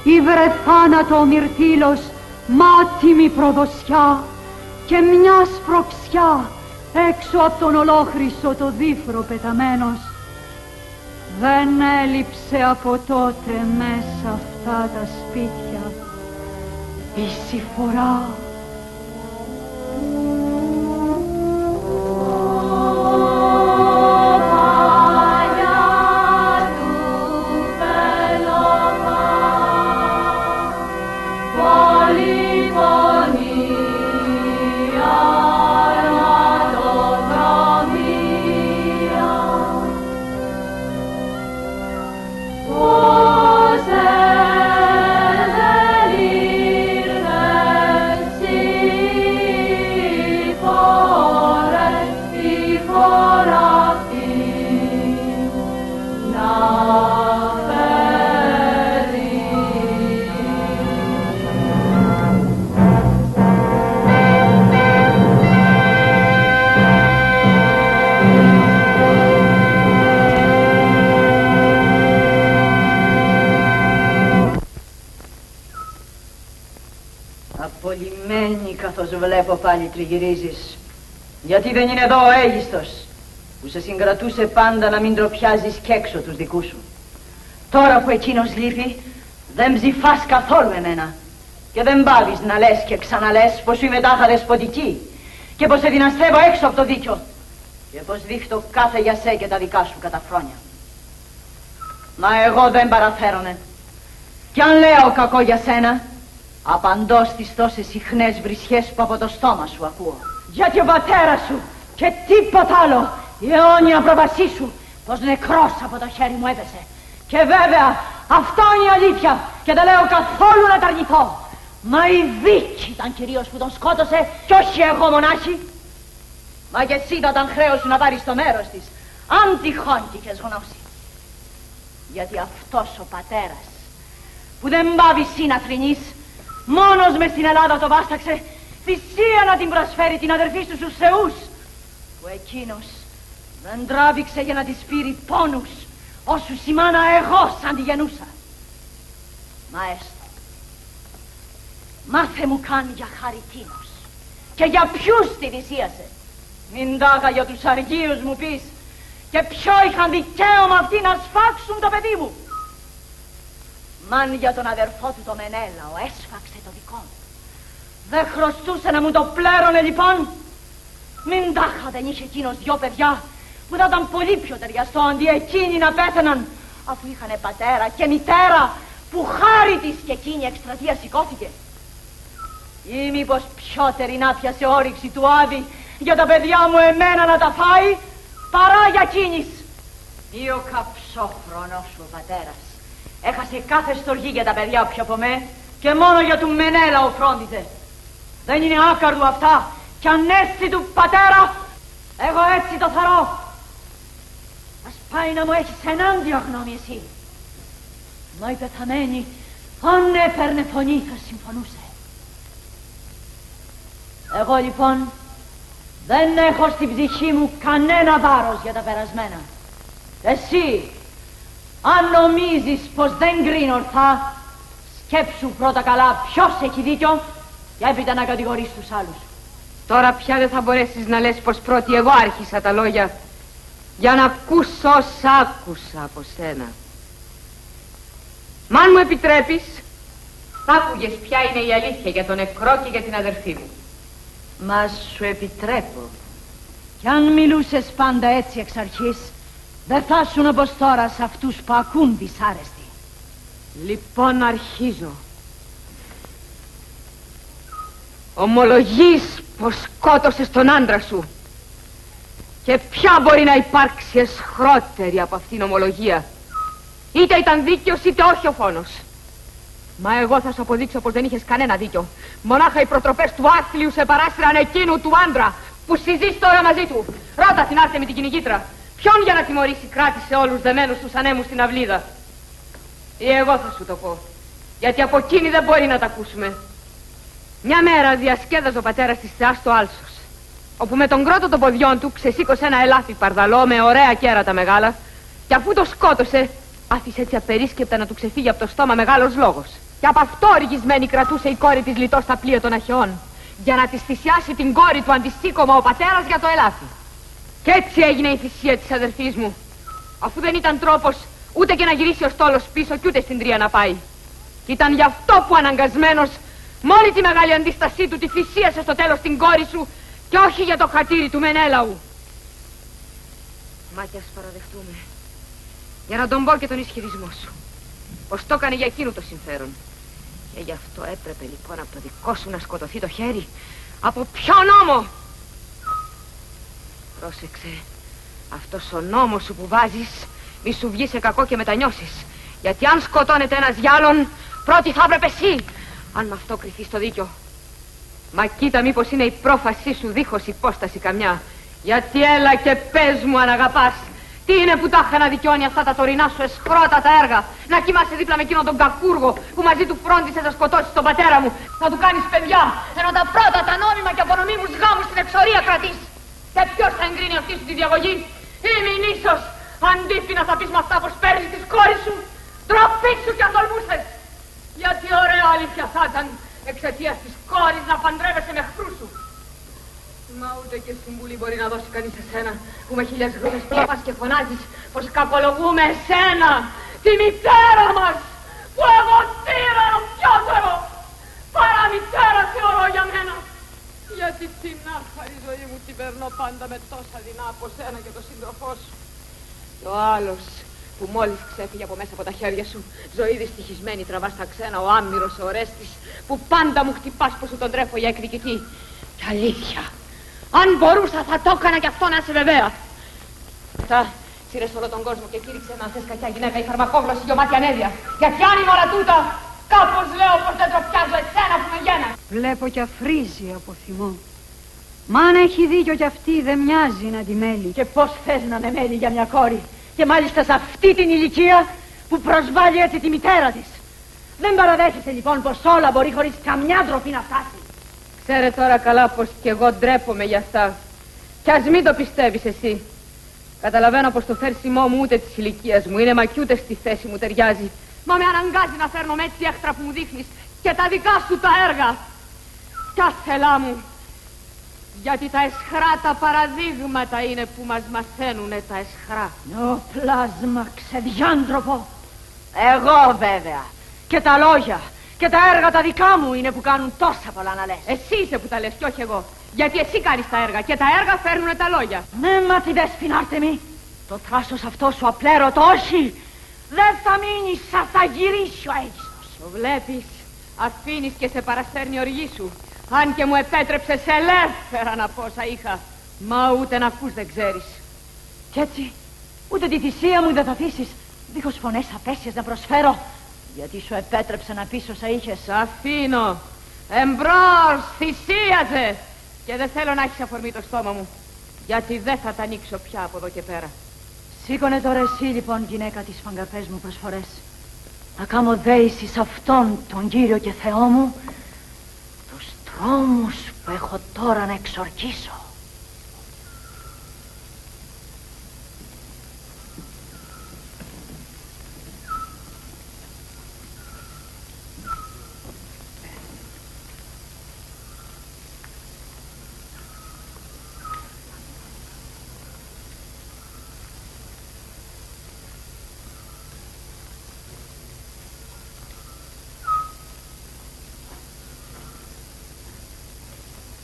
ήβρε θάνατο ο μυρτήλος μάτιμη προδοσιά και μια σπροξιά έξω από τον ολόχρυσο το δίφρο πεταμένος, δεν έλειψε από τότε μέσα αυτά τα σπίτια η συμφορά. Απολυμμένη καθώς βλέπω πάλι τριγυρίζεις. Γιατί δεν είναι εδώ ο Αίγιστος που σε συγκρατούσε πάντα να μην τροπιάζεις κι έξω τους δικούς σου. Τώρα που εκείνος λείπει δεν ψηφάς καθόλου εμένα και δεν πάβεις να λες και ξαναλες πως σου είμαι τάχα δεσποτική και πως σε δυναστεύω έξω από το δίκιο και πως δείχνω κάθε για σέ και τα δικά σου καταφρόνια. Μα εγώ δεν παραφέρομαι. Κι αν λέω κακό για σένα, απαντώ στις τόσες συχνές βρισιές που από το στόμα σου ακούω. Γιατί ο πατέρας σου και τίποτα άλλο, η αιώνια προβασή σου, πως νεκρός από το χέρι μου έπεσε. Και βέβαια αυτό είναι η αλήθεια και δεν λέω καθόλου να τα αρνηθώ. Μα η δίκη ήταν κυρίως που τον σκότωσε κι όχι εγώ μονάχη. Μα και εσύ θα ήταν χρέος σου να πάρεις το μέρος της, αν τυχόν κι είχες γνώση. Γιατί αυτός ο πατέρας που δεν πάβει εσύ να θρηνείς, μόνος μες στην Ελλάδα το βάσταξε θυσία να την προσφέρει την αδερφή σου στους θεούς, που εκείνος δεν τράβηξε για να της πήρει πόνους όσους η μάνα εγώ σαν τη γεννούσα. Μα έστω, μάθε μου καν για χαριτίνος και για ποιους τη θυσίασε. Μην τάχα για τους αργίους μου πεις και ποιο είχαν δικαίωμα αυτοί να σφάξουν το παιδί μου. Μαν για τον αδερφό του το Μενέλαο έσφαξε το δικό μου. Δεν χρωστούσε να μου το πλέρωνε λοιπόν. Μην τάχα δεν είχε εκείνος δυο παιδιά που θα ήταν πολύ πιο ταιριαστό αντί εκείνοι να πέθαιναν, αφού είχανε πατέρα και μητέρα που χάρη της και εκείνη εκστρατεία σηκώθηκε. Ή μήπως πιότερη να πιασε όρεξη του Άδη για τα παιδιά μου εμένα να τα φάει παρά για εκείνης. Ή ο καψόχρονος σου ο πατέρας έχασε κάθε στοργή για τα παιδιά όποια από με και μόνο για του Μενέλαο φρόντιζε. Δεν είναι άκαρδου αυτά κι ανέστη του πατέρα, εγώ έτσι το θαρώ. Ας πάει να μου έχεις ενάντια γνώμη εσύ. Μα η πεθαμένη αν έπαιρνε φωνή θα συμφωνούσε. Εγώ λοιπόν δεν έχω στην ψυχή μου κανένα βάρος για τα περασμένα. Εσύ, αν νομίζεις πως δεν κρίνω ορθά, σκέψου πρώτα καλά ποιος έχει δίκιο και έπειτα να κατηγορείς τους άλλους. Τώρα πια δεν θα μπορέσεις να λες πως πρώτη εγώ άρχισα τα λόγια για να ακούσω όσα άκουσα από σένα. Μ' αν μου επιτρέπεις, θα άκουγες ποια είναι η αλήθεια για τον νεκρό και για την αδερφή μου. Μα σου επιτρέπω. Κι αν μιλούσες πάντα έτσι εξ αρχής, δεν θα ήσουν όπως τώρα σε αυτούς που ακούν δυσάρεστη. Λοιπόν αρχίζω. Ομολογείς πως σκότωσες τον άντρα σου. Και ποια μπορεί να υπάρξει αισχρότερη από αυτήν την ομολογία? Είτε ήταν δίκαιος είτε όχι ο φόνος. Μα εγώ θα σου αποδείξω πως δεν είχες κανένα δίκιο. Μονάχα οι προτροπές του άθλιου σε παράσυραν εκείνου του άντρα που συζείς τώρα μαζί του. Ρώτα την Άρτεμη την κυνηγήτρα. Ποιον για να τιμωρήσει κράτησε όλους δεμένους τους ανέμους στην αυλίδα? Ή εγώ θα σου το πω, γιατί από εκείνη δεν μπορεί να τα ακούσουμε. Μια μέρα διασκέδαζε ο πατέρας της θεάς στο Άλσος, όπου με τον κρότο των ποδιών του ξεσήκωσε ένα ελάφι παρδαλό με ωραία κέρατα μεγάλα, και αφού το σκότωσε, άφησε έτσι απερίσκεπτα να του ξεφύγει από το στόμα μεγάλος λόγος. Και από αυτό οργισμένη κρατούσε η κόρη της λιτό στα πλοία των Αχαιών, για να της θυσιάσει την κόρη του αντισύκωμα ο πατέρας για το ελάφι. Κι έτσι έγινε η θυσία της αδερφής μου, αφού δεν ήταν τρόπος ούτε και να γυρίσει ο στόλος πίσω κι ούτε στην Τρία να πάει. Κι ήταν γι' αυτό που αναγκασμένος, με όλη τη μεγάλη αντίστασή του, τη θυσίασε στο τέλος την κόρη σου και όχι για το χατήρι του Μενέλαου. Μα κι ας παραδεχτούμε, για να τον πω και τον ισχυρισμό σου, πως το έκανε για εκείνου το συμφέρον. Και γι' αυτό έπρεπε λοιπόν από το δικό σου να σκοτωθεί το χέρι. Από ποιο νόμο? Πρόσεξε, αυτός ο νόμος σου που βάζεις μη σου βγει σε κακό και μετανιώσεις. Γιατί αν σκοτώνεται ένας για άλλον, πρώτη θα έπρεπε εσύ, αν με αυτό κρυφείς το δίκιο. Μα κοίτα μήπως είναι η πρόφασή σου δίχως υπόσταση καμιά. Γιατί έλα και πες μου αν αγαπάς. Τι είναι που τα είχα να δικαιώνει αυτά τα τωρινά σου εσχρότατα έργα? Να κοιμάσαι δίπλα με εκείνον τον κακούργο που μαζί του φρόντισες να σκοτώσεις τον πατέρα μου, να του κάνεις παιδιά, ενώ τα πρώτα τα νόμιμα και απονομίμους γάμους στην εξορία κρατείς. Και ποιος θα εγκρίνει αυτή σου τη διαγωγή? Είμαι ίσως αντίπεινα θα πεις με αυτά πως παίρνεις της κόρης σου. Ντροπή σου κι αν τολμούσες. Γιατί ωραία αλήθεια θα ήταν εξαιτίας της κόρης να παντρεύεσαι με εχθρού σου. Μα ούτε και συμβουλή μπορεί να δώσει κανείς εσένα που με χίλιες γρούδες πλώπας και φωνάζεις πως κακολογούμε εσένα, τη μητέρα μας, που εγώ τύρανο πιότερο, παρά μητέρα θεωρώ για μένα. Γιατί την άχαρη ζωή μου την περνώ πάντα με τόσα δεινά από σένα και τον σύντροφό σου. Και ο άλλος που μόλις ξέφυγε από μέσα από τα χέρια σου, ζωή δυστυχισμένη τραβά στα ξένα, ο άμυρος ο Ορέστης, που πάντα μου χτυπάς πως σου τον τρέφω για εκδικητή. Και αλήθεια, αν μπορούσα θα το έκανα κι αυτό, να είσαι βεβαία. Θα σύρες όλο τον κόσμο και κήρυξε να θες κακιά γυναίκα η φαρμακόβλωση γεωμάτια ανέδεια. Γιατί αν είναι όλα τούτα, κάπως λέω πως δεν τροπιάζω εσένα που με γένα. Βλέπω κι αφρίζει από θυμό. Μα αν έχει δίκιο κι αυτή δεν μοιάζει να τη μέλει. Και πώς θες να με μέλει για μια κόρη? Και μάλιστα σε αυτή την ηλικία που προσβάλλει έτσι τη μητέρα της. Δεν παραδέχεσαι λοιπόν πως όλα μπορεί χωρίς καμιά ντροπή να φτάσει? Ξέρε τώρα καλά πως κι εγώ ντρέπομαι για αυτά. Κι ας μην το πιστεύεις εσύ. Καταλαβαίνω πως το φέρσιμό μου ούτε της ηλικίας μου είναι, μα κι ούτε στη θέση μου ταιριάζει. Μα με αναγκάζει να φέρνω με έτσι έχτρα που μου δείχνεις και τα δικά σου τα έργα. Κι άθελά μου. Γιατί τα εσχρά τα παραδείγματα είναι που μας μαθαίνουνε τα εσχρά. Ω πλάσμα ξεδιάντροπο. Εγώ βέβαια. Και τα λόγια και τα έργα τα δικά μου είναι που κάνουν τόσα πολλά να λες. Εσύ είσαι που τα λες κι όχι εγώ. Γιατί εσύ κάνεις τα έργα και τα έργα φέρνουνε τα λόγια. Ναι, μα τι δέσποινα Άρτεμη. Το θράσος αυτό σου απλέρωτο, όχι. Δεν θα μείνεις, θα γυρίσει ο Αίγιστος. Το βλέπεις, αφήνεις και σε παραστέρνει οργή σου. Αν και μου επέτρεψες ελεύθερα να πω όσα είχα. Μα ούτε να ακούς δεν ξέρεις. Κι έτσι, ούτε τη θυσία μου δεν θα αφήσεις, δίχως φωνές απέσιες να προσφέρω. Γιατί σου επέτρεψε να πεις όσα είχες. Σ' αφήνω. Εμπρός, θυσίαζε. Και δεν θέλω να έχεις αφορμή το στόμα μου. Γιατί δεν θα τα ανοίξω πια από εδώ και πέρα. Σήκωνε τώρα εσύ λοιπόν, γυναίκα, τις φαγκαπές μου προσφορές. Να κάνω δέηση σε αυτόν τον Κύριο και Θεό μου τους τρόμους που έχω τώρα να εξορκίσω.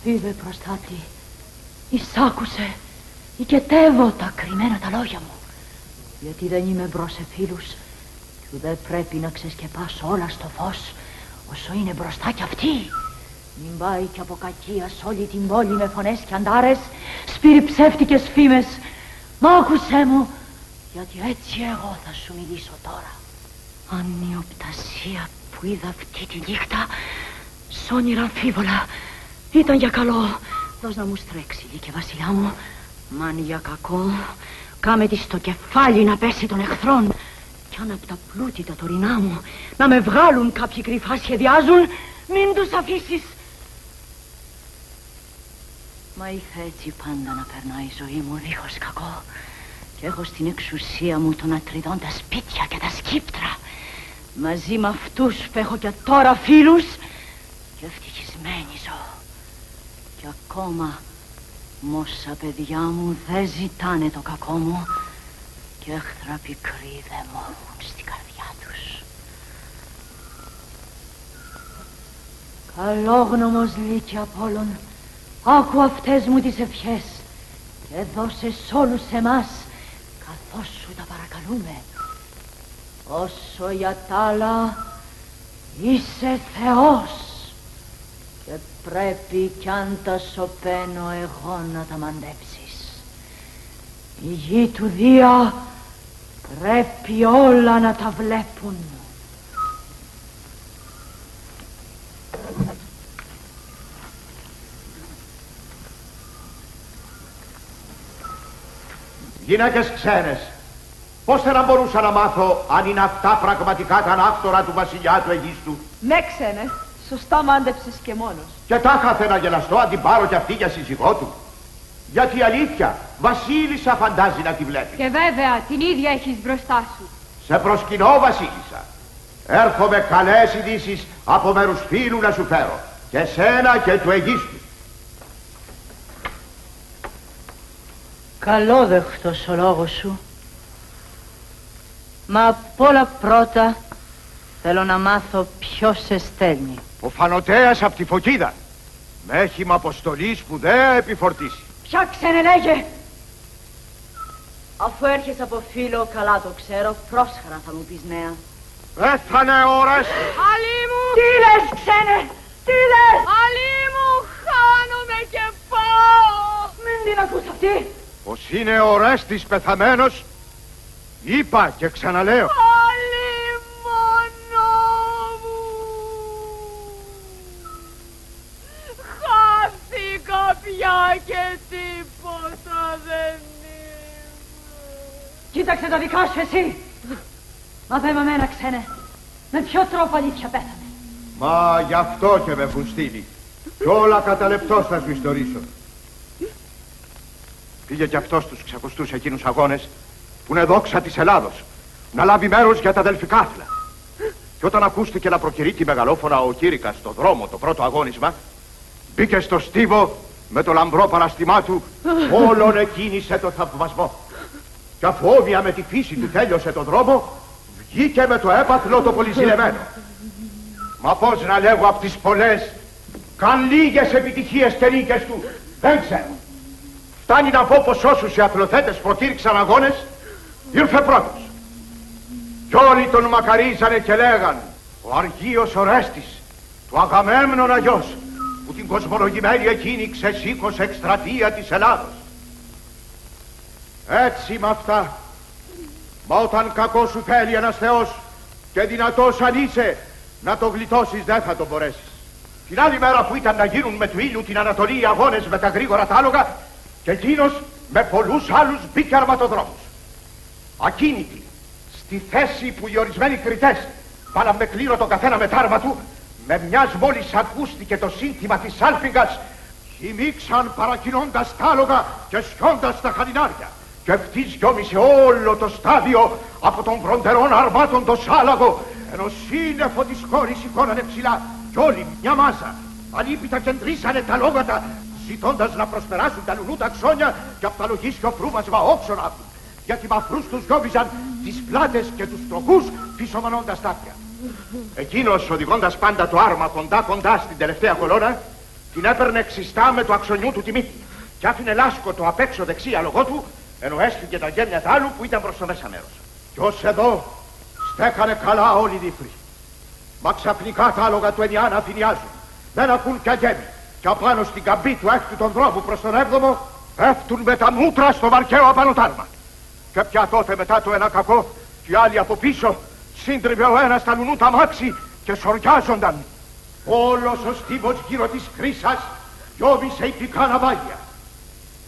Είδε προστάτη, εισάκουσε, οικετεύω τα κρυμμένα τα λόγια μου. Γιατί δεν είμαι μπρος σε φίλους και δεν πρέπει να ξεσκεπάσω όλα στο φως όσο είναι μπροστά κι αυτή. Μην πάει και από κακία σ' όλη την πόλη με φωνές και αντάρες, σπείρει ψεύτικες φήμες. Μα άκουσέ μου, γιατί έτσι εγώ θα σου μιλήσω τώρα. Αν η οπτασία που είδα αυτή τη νύχτα σ' όνειρα αμφίβολα ήταν για καλό, δώσ' να μου στρέξει λύκε βασιλιά μου. Μαν για κακό, κάμε τη στο κεφάλι να πέσει των εχθρών. Κι αν απ' τα πλούτη τα τωρινά μου να με βγάλουν κάποιοι κρυφά σχεδιάζουν, μην τους αφήσεις. Μα ήθελα έτσι πάντα να περνάει η ζωή μου δίχως κακό. Και έχω στην εξουσία μου το να τριδών τα σπίτια και τα σκύπτρα. Μαζί με αυτούς που έχω και τώρα φίλους και ευτυχισμένη ζω. Και ακόμα μόσα παιδιά μου δεν ζητάνε το κακό μου και έχθρα πικροί δεν μόχουν στην καρδιά τους. Καλόγνωμος Λύκη Απόλλων, άκου αυτές μου τις ευχές και δώσε σ' όλους εμάς καθώς σου τα παρακαλούμε. Όσο για τ' άλλα είσαι Θεός και πρέπει κι αν τα σωπαίνω εγώ να τα μαντέψεις. Η γη του Δία πρέπει όλα να τα βλέπουν. Γυναίκες ξένες, πώς θα μπορούσα να μάθω αν είναι αυτά πραγματικά τα ανάκτορα του βασιλιά του Αιγίστου? Ναι, ξένε, σωστά μάντεψες και μόνος. Και τάχα θε να γελαστώ αν την πάρω κι αυτή για σύζυγό του. Γιατί αλήθεια, βασίλισσα φαντάζει να τη βλέπει. Και βέβαια, την ίδια έχεις μπροστά σου. Σε προσκυνώ, βασίλισσα. Έρχομαι καλές ειδήσεις από μέρους φίλου να σου φέρω. Και σένα και του Αιγίστου. Καλόδεχτος ο λόγος σου. Μα απ' όλα πρώτα θέλω να μάθω ποιος σε στέλνει. Ο Φανωτέας απ' τη Φωκίδα. Με έχει με αποστολή σπουδαία επιφορτήσει. Ποια ξένε λέγε! Αφού έρχεσαι από φίλο, καλά το ξέρω, πρόσχαρα θα μου πεις νέα. Πέθανε ώρες! Αλή μου! Τι λες ξένε! Τι λες! Αλή μου! Χάνομαι και πάω! Μην την ακούς αυτή! Πως είναι ο Ορέστης πεθαμένος, είπα και ξαναλέω. Αλή μονό μου! Χάθηκα πια και τίποτα δεν είμαι. Κοίταξε τα δικά σου εσύ! Μα πέ με μένα ξένε, με ποιο τρόπο αλήθεια πέθανε? Μα γι' αυτό και με έχουν στείλει. Κι όλα κατά λεπτός θα σου ιστορίσω. Πήγε κι αυτός τους ξακουστούς εκείνους αγώνες που είναι δόξα της Ελλάδος, να λάβει μέρος για τα αδελφικά άθλα. Και όταν ακούστηκε να προκηρύττει μεγαλόφωνα ο Κήρυκας στο δρόμο το πρώτο αγώνισμα, μπήκε στο στίβο με το λαμπρό παραστημά του, όλον εκκίνησε το θαυμασμό. Κι αφού όβια με τη φύση του τέλειωσε τον δρόμο, βγήκε με το έπαθλο το πολυζηλεμένο. Μα πώς να λέγω απ' τις πολλές, καν λίγες επιτυχίες και νίκες του, δεν ξέρω. Φτάνει να πω πως όσους οι αθλοθέτες προκήρυξαν αγώνες, ήρθε πρώτος. Κι όλοι τον μακαρίζανε και λέγαν, ο αργίος Ορέστης, του Αγαμέμνονα γιος, που την κοσμολογημένη εκείνη ξεσήκωσε εκστρατεία της Ελλάδος. Έτσι με αυτά, μα όταν κακό σου θέλει ένας Θεός και δυνατός αν είσαι, να το γλιτώσεις δεν θα το μπορέσεις. Την άλλη μέρα που ήταν να γίνουν με του ήλιου την Ανατολή οι αγώνες με τα γρήγορα τάλογα, και εκείνος με πολλούς άλλους μπήκε αρματοδρόμους. Ακίνητη, στη θέση που οι ορισμένοι κριτές βάλαν με κλήρο τον καθένα με τ' άρμα του, με μιας μόλις ακούστηκε το σύνθημα της Άλφιγγας, χυμίξαν παρακινώντας τ' άλογα και σιώντας τα χαλινάρια. Και ευτής γιόμισε όλο το στάδιο από των βροντερών αρμάτων το σάλαγο, ενώ σύννεφο της χώρης σηκώνανε ψηλά κι όλοι μια μάζα. Αλίπητα κεντρίσανε τα λόγατα, ζητώντας να προσπεράσουν τα λουνού τα ξόνια και απ' τα λογίσιο φρούμασμα όξονα. Γιατί με αφρούς τους γιώβιζαν τις πλάτες και τους τροχούς φυσομανώντας τάπια. Εκείνος, οδηγώντας πάντα το άρμα κοντά στην τελευταία κολόνα, την έπαιρνε ξιστά με το αξονιού του τη μύτη και άφηνε λάσκο απ' έξω δεξί αλογό του, ενώ έσφυγε τα γέμια τ' άλλου που ήταν προς το μέσα μέρος. Κι ως εδώ στέκανε καλά όλοι οι δίφροι. Μα ξαφνικά τα άλογα του Ενιάν αφηνιάζουν. δεν ακούν κι αγέμι. Κι απάνω στην καμπή του έκτου τον δρόμου προς τον 7ο πέφτουν με τα μούτρα στο βαρκαίο απανοτάρμα. Και πια τότε μετά το ένα κακό, κι οι άλλοι από πίσω σύντριβε ο ένας τα λουνού τα μάξι και σοριάζονταν. Όλος ο στίβος γύρω της χρύσας γιώβησε ηπικά ναυάγια.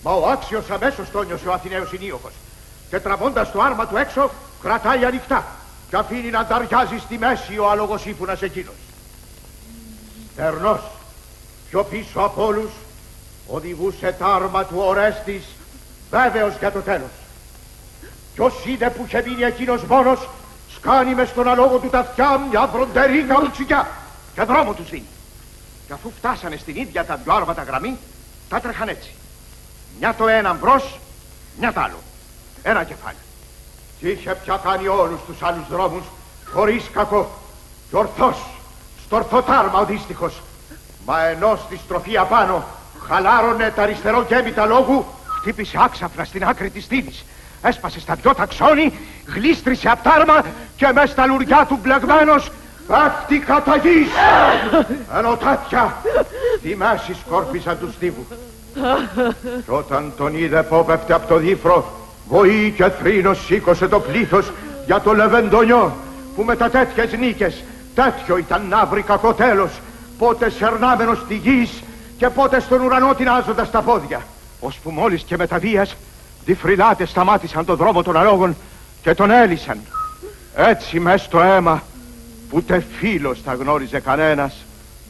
Μα ο άξιος αμέσως το νιώσε ο Αθηναίος Ινίωχος και τραβώντας το άρμα του έξω κρατάει ανοιχτά και αφήνει να ταριάζει στη μέση ο άλογος ύπουνας εκείνος. Στερνός, πιο πίσω από όλους, οδηγούσε τ' άρμα του Ορέστης, βέβαιος για το τέλος. Ποιος είδε που είχε μείνει εκείνος μόνος, σκάνει μες στον αλόγο του τα αυτιά μια βροντερή καουτσικιά και δρόμο τους δίνει. Και αφού φτάσανε στην ίδια τα δυο άρματα γραμμή, τα τρέχαν έτσι. Μια το έναν μπρος, μια τ' άλλο. Ένα κεφάλι. Κι είχε πια κάνει όλους τους άλλους δρόμους χωρίς κακό. Κι ορθός, στο ορθό τάρμα ο δύστιχος. Μα ενώ στη στροφή απάνω χαλάρωνε τα αριστερό γέμι τα λόγου, χτύπησε άξαφνα στην άκρη της στήλης. Έσπασε στα δυο ταξόνι, γλίστρισε απ' τάρμα και μες στα λουριά του μπλεγμένος πέφτει κατά γης. Ενώ τέτοια στη μέση σκόρπισαν του στίβου. Κι όταν τον είδε πόπευτε απ' το δίφρο, βοή και θρήνος σήκωσε το πλήθος για το Λεβεντονιό, που με τα τέτοιες νίκες τέτοιο ήταν να βρει κακό τέλος, πότε σερνάμενος στη γης και πότε στον ουρανό τεινάζοντας τα πόδια, ώσπου μόλις και με τα βίας διφρυλάτες σταμάτησαν τον δρόμο των αλόγων και τον έλυσαν. Έτσι μες στο αίμα που ούτε φίλος τα γνώριζε κανένας,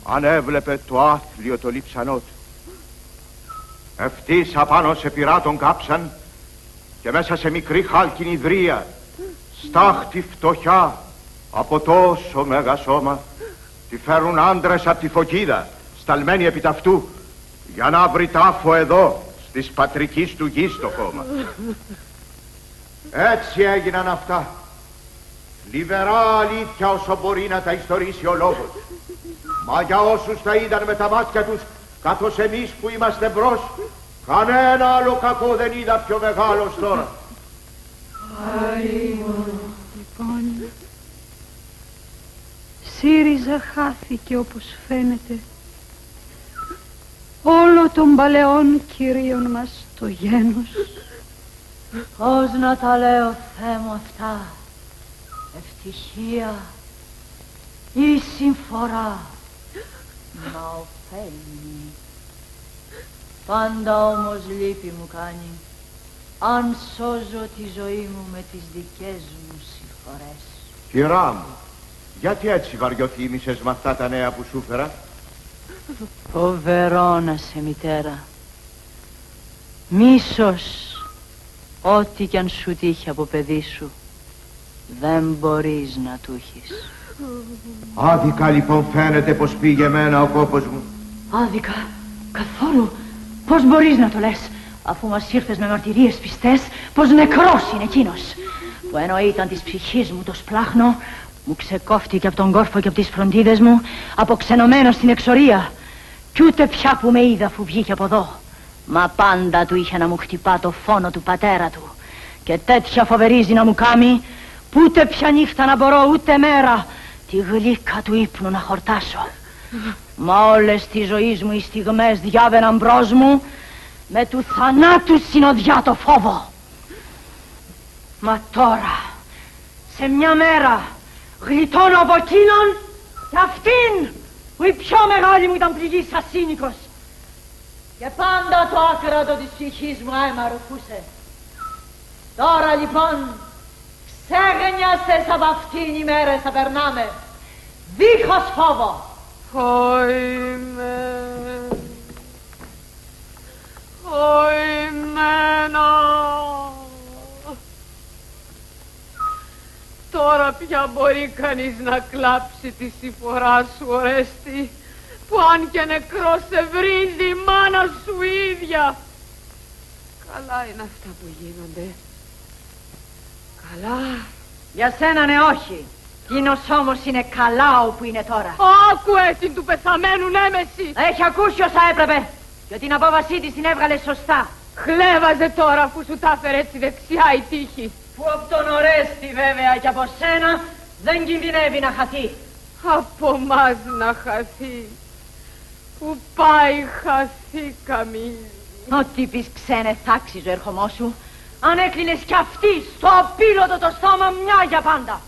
αν έβλεπε το άθλιο το λείψανό του. Ευτής απάνω σε πυράτων κάψαν και μέσα σε μικρή χάλκινη ιδρία, στάχτη φτωχιά από τόσο μέγα σώμα, τη φέρουν άντρες απ' τη φωκίδα, σταλμένοι επί ταυτού, για να βρει τάφο εδώ, της πατρικής του γης το κόμμα. Έτσι έγιναν αυτά. Λιβερά αλήθεια όσο μπορεί να τα ιστορίσει ο λόγος. Μα για όσους τα είδαν με τα μάτια τους, καθώς εμείς που είμαστε μπρος, κανένα άλλο κακό δεν είδα πιο μεγάλος τώρα. Λοιπόν, ΣΥΡΙΖΑ χάθηκε όπως φαίνεται. Όλο των παλαιών κυρίων μας το γένος. Πώς να τα λέω, Θεέ μου, αυτά? Ευτυχία ή συμφορά, μα ωφέλιμη. Πάντα όμως λύπη μου κάνει αν σώζω τη ζωή μου με τις δικές μου συμφορές. Κυρά μου, γιατί έτσι βαριοθύμησες με αυτά τα νέα που σου φέρα? Φοβερό να σε, μητέρα. Μίσος, ό,τι κι αν σου τύχει από παιδί σου, δεν μπορείς να του έχεις. Άδικα λοιπόν φαίνεται πως πήγε εμένα ο κόπος μου. Άδικα, καθόλου. Πώς μπορείς να το λες, αφού μας ήρθες με μαρτυρίες πιστές πως νεκρός είναι εκείνος, που ενώ ήταν της ψυχής μου το σπλάχνο, μου ξεκόφτηκε από τον κόρφο και από τις φροντίδες μου, αποξενωμένος στην εξορία. Κι ούτε πια που με είδα αφού βγήκε από εδώ. Μα πάντα του είχε να μου χτυπά το φόνο του πατέρα του. Και τέτοια φοβερίζει να μου κάμει, που ούτε πια νύχτα να μπορώ ούτε μέρα τη γλύκα του ύπνου να χορτάσω. Μα όλες τη ζωής μου οι στιγμές διάβαιναν μπρος μου με του θανάτου συνοδιά το φόβο. Μα τώρα, σε μια μέρα, γλιτώνω από εκείνον και αυτήν που η πιο μεγάλη μου ήταν πληγής ασύνικος. Και πάντα το άκρατο της ψυχής μου αίμα ρουφούσε. Τώρα λοιπόν, ξέγνιασες από αυτήν οι μέρες θα περνάμε, δίχως φόβο. Τώρα πια μπορεί κανείς να κλάψει τη συμφορά σου, Ορέστη, που αν και νεκρός σε βρίζει η μάνα σου ίδια. Καλά είναι αυτά που γίνονται. Καλά. Για σένα ναι, όχι. Εκείνος όμως είναι καλά όπου είναι τώρα. Άκου έτσι του πεθαμένου νέμεση. Έχει ακούσει όσα έπρεπε. Και την απόβασή της την έβγαλε σωστά. Χλέβαζε τώρα αφού σου τα έφερε έτσι δεξιά η τύχη. Που από τον Ορέστη βέβαια και από σένα δεν κινδυνεύει να χαθεί. Από μας να χαθεί. Που πάει χαθήκαμε. Ό,τι πεις ξένε θα άξιζε ο ερχομό σου. Αν έκλεινες κι αυτή στο απίλωτο το στόμα μια για πάντα.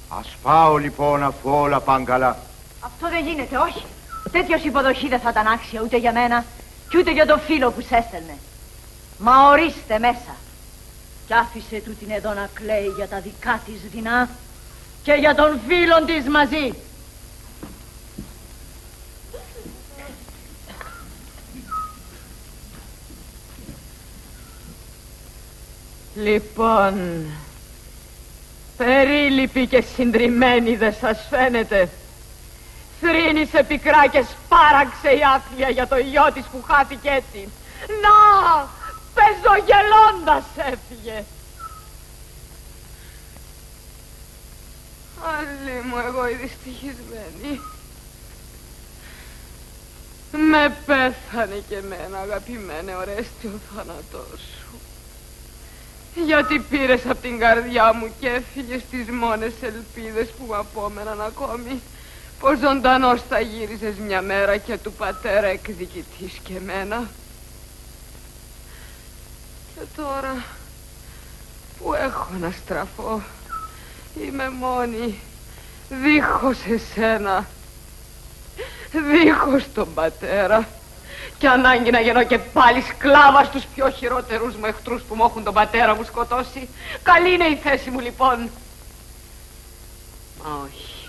Ας πάω λοιπόν αφού όλα πάνε καλά. Αυτό δεν γίνεται, όχι. Τέτοιος υποδοχή δεν θα ήταν άξια ούτε για μένα κι ούτε για το φίλο που σ' έστελνε. Μα ορίστε μέσα. Κι άφησε του την εδώ να κλαίει για τα δικά της δεινά και για τον φίλον της μαζί. Λοιπόν, περίληπη και συντριμμένη δεν σας φαίνεται? Θρήνησε πικρά και σπάραξε η άθλια για το γιο της που χάθηκε έτσι. Να, πεζογελώντας έφυγε. Άλλη μου εγώ η δυστυχισμένη. Με πέθανε και εμένα, αγαπημένε Ορέστη, ο θάνατός σου. Γιατί πήρες απ' την καρδιά μου και έφυγες τις μόνες ελπίδες που μου απόμεναν ακόμη, πως ζωντανός θα γύριζες μια μέρα και του πατέρα εκδικητής και εμένα. Και τώρα που έχω να στραφώ, είμαι μόνη, δίχως εσένα, δίχως τον πατέρα. Και ανάγκη να γεννώ και πάλι σκλάβα στους πιο χειρότερους μου εχθρούς που μου έχουν τον πατέρα μου σκοτώσει. Καλή είναι η θέση μου λοιπόν. Μα όχι.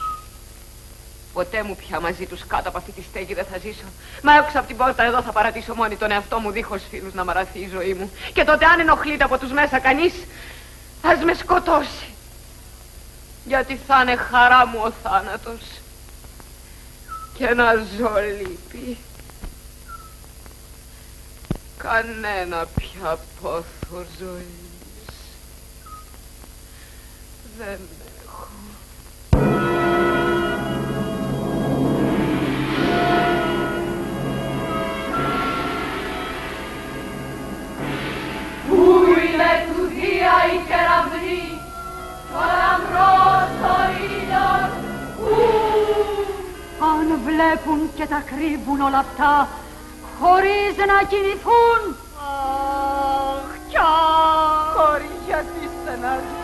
Ποτέ μου πια μαζί τους κάτω από αυτή τη στέγη δεν θα ζήσω. Μα έξω από την πόρτα εδώ θα παρατήσω μόνη τον εαυτό μου δίχως φίλους να μαραθεί η ζωή μου. Και τότε αν ενοχλείται από τους μέσα κανείς, ας με σκοτώσει. Γιατί θα είναι χαρά μου ο θάνατος. Και να ζω λύπη. Κανένα πια πόθο ζωής δεν έχω. Πού είναι του Δία η κεραυνή, ο λαμπρός ο ήλιος, αν βλέπουν και τα κρύβουν όλα αυτά, χωρίς να κινηθούν. Αχ, κι χωρίς γιατί στενάζεις.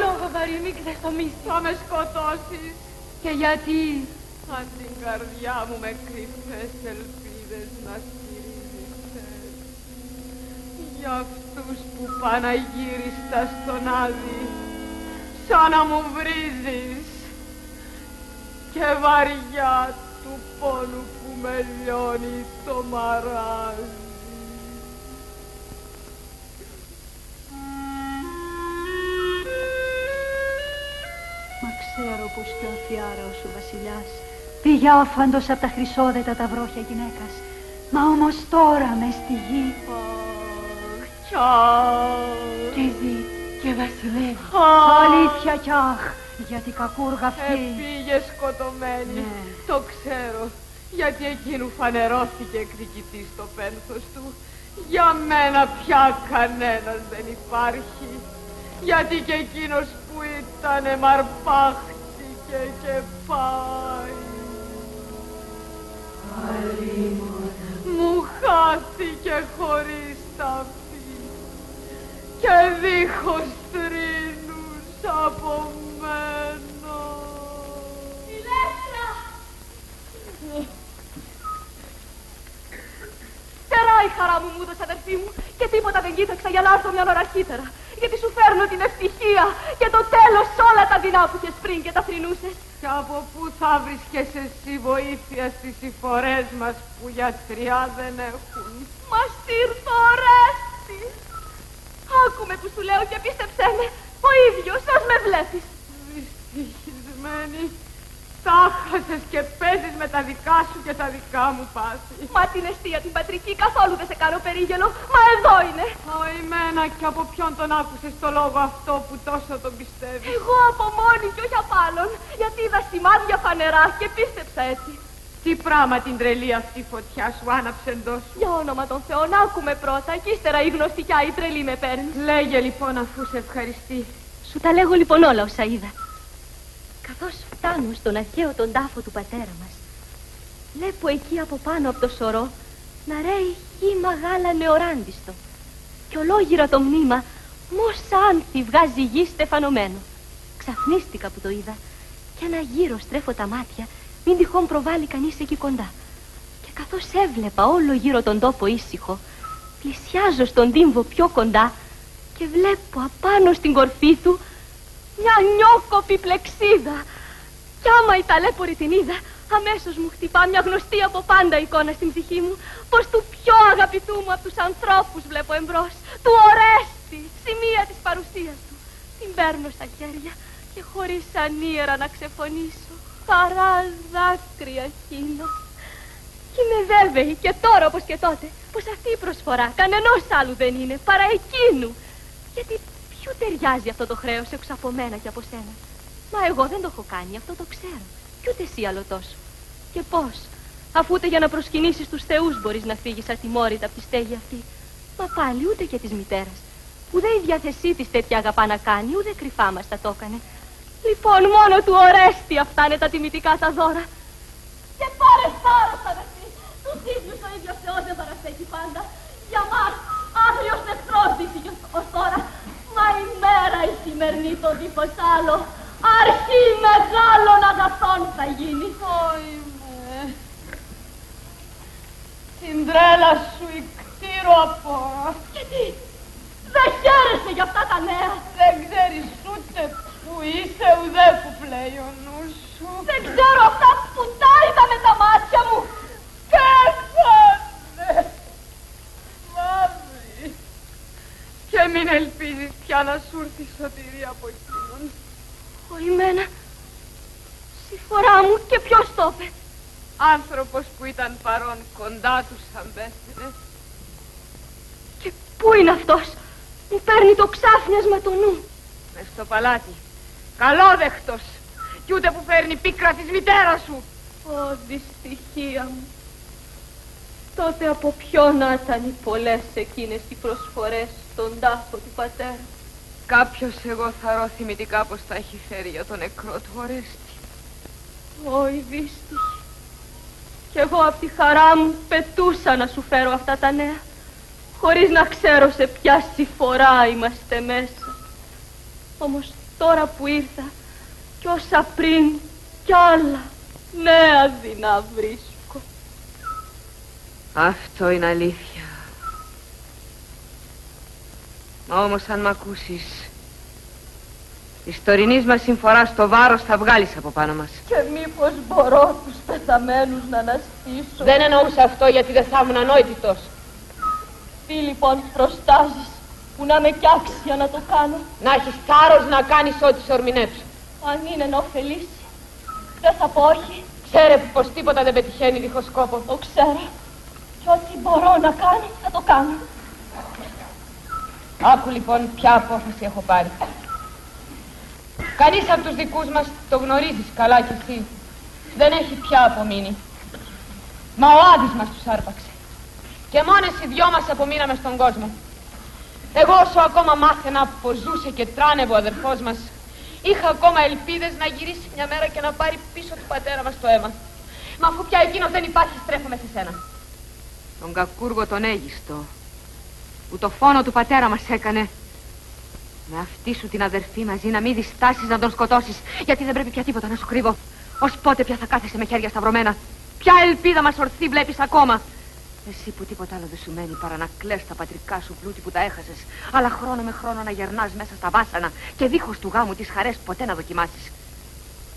Λόγω βαρύ, μην ξεστομίσεις. Θα με σκοτώσεις. Και γιατί? Αν την καρδιά μου με κρυφές ελπίδες να στηρίζεις, για αυτούς που παναγύριστα στον άδει, σαν να μου βρίζεις, και βαριά του πόνου που με λιώνει το μαράζι. Μα ξέρω πως και ο αφιάραος ο βασιλιάς πήγε άφαντος απ' τα χρυσόδετα τα βρόχια γυναίκας. Μα όμως τώρα μες στη γη Και ζει και βασιλεύει. Αλήθεια κι αχ, γιατί κακούργα αυτή. Πήγε σκοτωμένη, το ξέρω. Γιατί εκείνου φανερώθηκε εκδικητής το πένθος του. Για μένα πια κανένας δεν υπάρχει. Γιατί και εκείνος που ήτανε μαρπάχτηκε και πάει. Μου χάθηκε χωρίς ταφή και δίχως θρήνους απομένω. Ηλέκτρα! Τερά η χαρά μου έδωσε αδερφή μου και τίποτα δεν κοίταξα για να έρθω μια ώρα αρχίτερα. Γιατί σου φέρνω την ευτυχία και το τέλος όλα τα δεινά που είχες πριν και τα θρηνούσες. Και από πού θα βρίσκες εσύ βοήθεια στις συμφορές μας που γιατριά δεν έχουν? Μας ήρθε ο Ρέστης. Άκουμε που σου λέω και πίστεψέ με, ο ίδιος ας με βλέπεις. Δυστυχισμένη, τα χάσες και παίζεις με τα δικά σου και τα δικά μου πάθη. Μα την αιστεία την πατρική καθόλου δεν σε κάνω περίγελο, μα εδώ είναι. Εμένα και από ποιον τον άκουσες το λόγο αυτό που τόσο τον πιστεύεις? Εγώ από μόνη και όχι απ' άλλον, γιατί είδα σημάδια φανερά και πίστεψα έτσι. Τι πράγμα την τρελή αυτή φωτιά σου άναψε εντός σου? Για όνομα των Θεών, άκουμε πρώτα και ύστερα η γνωστικιά η τρελή με παίρνει. Λέγε λοιπόν αφού σε ευχαριστεί. Σου τα λέγω λοιπόν όλα όσα είδα. Καθώς φτάνω στον αρχαίο τον τάφο του πατέρα μας, Βλέπω εκεί από πάνω από το σωρό να ρέει χύμα γάλα νεοράντιστο. Και ολόγυρα το μνήμα μόσα άνθη βγάζει γη στεφανωμένο. Ξαφνίστηκα που το είδα και ένα γύρο στρέφω τα μάτια, μην τυχόν προβάλλει κανείς εκεί κοντά. Και καθώς έβλεπα όλο γύρω τον τόπο ήσυχο, πλησιάζω στον τύμβο πιο κοντά και βλέπω απάνω στην κορφή του μια νιόκοπη πλεξίδα. Κι άμα η ταλέπορη την είδα, αμέσως μου χτυπά μια γνωστή από πάντα εικόνα στην ψυχή μου, πως του πιο αγαπητού μου από τους ανθρώπους βλέπω εμπρός, του Ορέστη, σημεία της παρουσίας του. Την παίρνω στα χέρια και χωρίς ανίερα να ξεφωνήσω, χαρά δάκρυα χύνω. Κι είμαι βέβαιη και τώρα όπως και τότε, πως αυτή η προσφορά κανενός άλλου δεν είναι παρά εκείνου. Γιατί ποιου ταιριάζει αυτό το χρέος έξω από μένα και από σένα? Μα εγώ δεν το έχω κάνει, αυτό το ξέρω. Κι ούτε εσύ άλλο τόσο. Και πώς, αφού ούτε για να προσκυνήσεις τους θεούς μπορείς να φύγεις ατιμόρυτα από τη στέγη αυτή. Μα πάλι ούτε και της μητέρας, που δεν η διάθεσή της τέτοια αγαπά να κάνει, ούτε κρυφά μας τα το έκανε. Λοιπόν, μόνο του Ορέστη αυτά είναι τα τιμητικά τα δώρα. Και πάρε θάρρος, αδερφή, τους ίδιους ο ίδιος Θεός δεν παραστέχει πάντα. Για μας, άγριος εχθρός δείχνει ως τώρα. Μα η μέρα η σημερινή το δίχως άλλο, αρχή μεγάλων αγαθών θα γίνει. Όχι με. Την τρέλα σου ικτήρω απορώ. Και τι, δεν χαίρεσαι για αυτά τα νέα? Δεν ξέρεις ούτε που είσαι, ουδέ που πλέει ο νους σου. Δεν ξέρω αυτά που τα είδα με τα μάτια μου. Πέθανε. Μαύρη. Και μην ελπίζεις πια να σου έρθει η σωτηρία από εκείνον. Χωριμένα, συμφορά μου, και ποιος το είπε? Άνθρωπος που ήταν παρόν κοντά τους σαν πέθαινε. Και πού είναι αυτός? Μου παίρνει το ξάφνιασμα το νου. Μες στο παλάτι, καλόδεχτος, κι ούτε που φέρνει πίκρα της μητέρας σου. Ω, δυστυχία μου. Τότε από ποιο να ήταν οι πολλές εκείνες οι προσφορές στον τάφο του πατέρα? Κάποιος εγώ θαρώ θυμητικά πως τα έχει φέρει για τον νεκρό του Ορέστη. Ω, η δύστυχη. Κι εγώ απ' τη χαρά μου πετούσα να σου φέρω αυτά τα νέα, χωρίς να ξέρω σε ποια συμφορά είμαστε μέσα. Όμως τώρα που ήρθα, κι όσα πριν κι άλλα νέα δεινά βρίσκω. Αυτό είναι αλήθεια. Μα όμως αν μ' ακούσεις, της τωρινής μας συμφοράς το βάρος θα βγάλεις από πάνω μας. Και μήπως μπορώ τους πεθαμένους να αναστήσω? Δεν εννοούσα αυτό γιατί δεν θα ήμουν ανόητητος. Τι λοιπόν προστάζεις, που να με κι άξια να το κάνω? Να έχεις θάρρος να κάνεις ό,τι σε ορμηνέψω. Αν είναι να ωφελήσει, δεν θα πω όχι. Ξέρε πως τίποτα δεν πετυχαίνει δίχως σκόπο. Το ξέρω. Κι ό,τι μπορώ να κάνω, θα το κάνω. Άκου λοιπόν ποια απόφαση έχω πάρει. Κανείς από τους δικούς μας, το γνωρίζεις καλά κι εσύ, δεν έχει πια απομείνει. Μα ο Άδης μας τους άρπαξε. Και μόνες οι δυο μας απομείναμε στον κόσμο. Εγώ όσο ακόμα μάθαινα πως ζούσε και τράνευε ο αδερφός μας, είχα ακόμα ελπίδες να γυρίσει μια μέρα και να πάρει πίσω του πατέρα μας το αίμα. Μα αφού πια εκείνος δεν υπάρχει, στρέφομαι σε σένα. Τον κακούργο τον Αίγιστο, που το φόνο του πατέρα μας έκανε, με αυτή σου την αδερφή μαζί να μην διστάσεις να τον σκοτώσεις, γιατί δεν πρέπει πια τίποτα να σου κρύβω. Ως πότε πια θα κάθεσαι με χέρια σταυρωμένα? Ποια ελπίδα μας ορθή βλέπεις ακόμα? Εσύ που τίποτα άλλο δεν σου μένει παρά να κλαις τα πατρικά σου πλούτη που τα έχασες, αλλά χρόνο με χρόνο να γερνάς μέσα στα βάσανα και δίχως του γάμου τις χαρές ποτέ να δοκιμάσεις.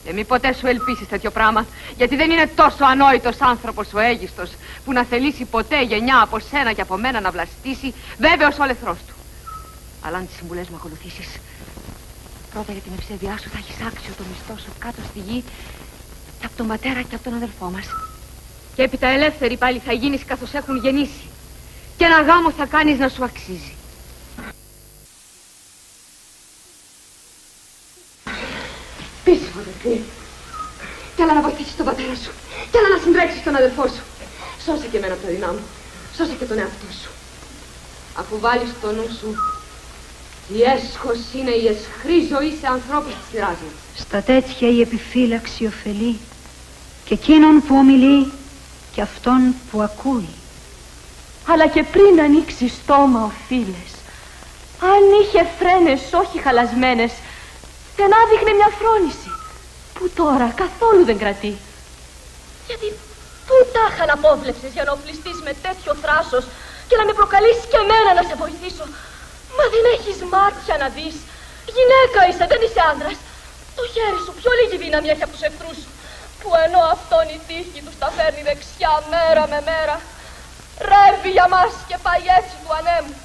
Και μη ποτέ σου ελπίσεις τέτοιο πράγμα, γιατί δεν είναι τόσο ανόητος άνθρωπος ο Αίγιστος που να θελήσει ποτέ γενιά από σένα και από μένα να βλαστήσει, βέβαιος ο λεθρός του. Αλλά αν τις συμβουλές μου ακολουθήσεις, πρώτα για την ευσέβειά σου θα έχεις άξιο το μισθό σου κάτω στη γη και από τον πατέρα και από τον αδελφό μας. Και έπειτα ελεύθερη πάλι θα γίνεις καθώς έχουν γεννήσει. Και ένα γάμο θα κάνεις να σου αξίζει. Πίσω, αδελφή. Κι άλλα να βοηθήσεις τον πατέρα σου. Κι άλλα να συντρέξεις τον αδελφό σου. Σώσε και εμένα από τα δεινά μου. Σώσε και τον εαυτό σου. Αφού βάλεις το νου σου, η έσχος είναι η εσχρή ζωή σε ανθρώπους της σειράς μας. Στα τέτοια η επιφύλαξη ωφελεί και εκείνον που ομιλεί και αυτόν που ακούει. Αλλά και πριν ανοίξει στόμα ο φίλες, αν είχε φρένες όχι χαλασμένες, δεν άδειχνε μια φρόνηση, που τώρα καθόλου δεν κρατεί. Γιατί πού τάχα να απόβλεψες για να οπλιστείς με τέτοιο θράσος και να με προκαλείς και εμένα να σε βοηθήσω? Μα δεν έχεις μάτια να δεις. Γυναίκα είσαι, δεν είσαι άντρας. Το χέρι σου πιο λίγη δύναμη έχει από τους εχθρούς σου, που ενώ αυτόν η τύχη τους τα φέρνει δεξιά μέρα με μέρα, ρεύει για μας και πάει έτσι του ανέμου.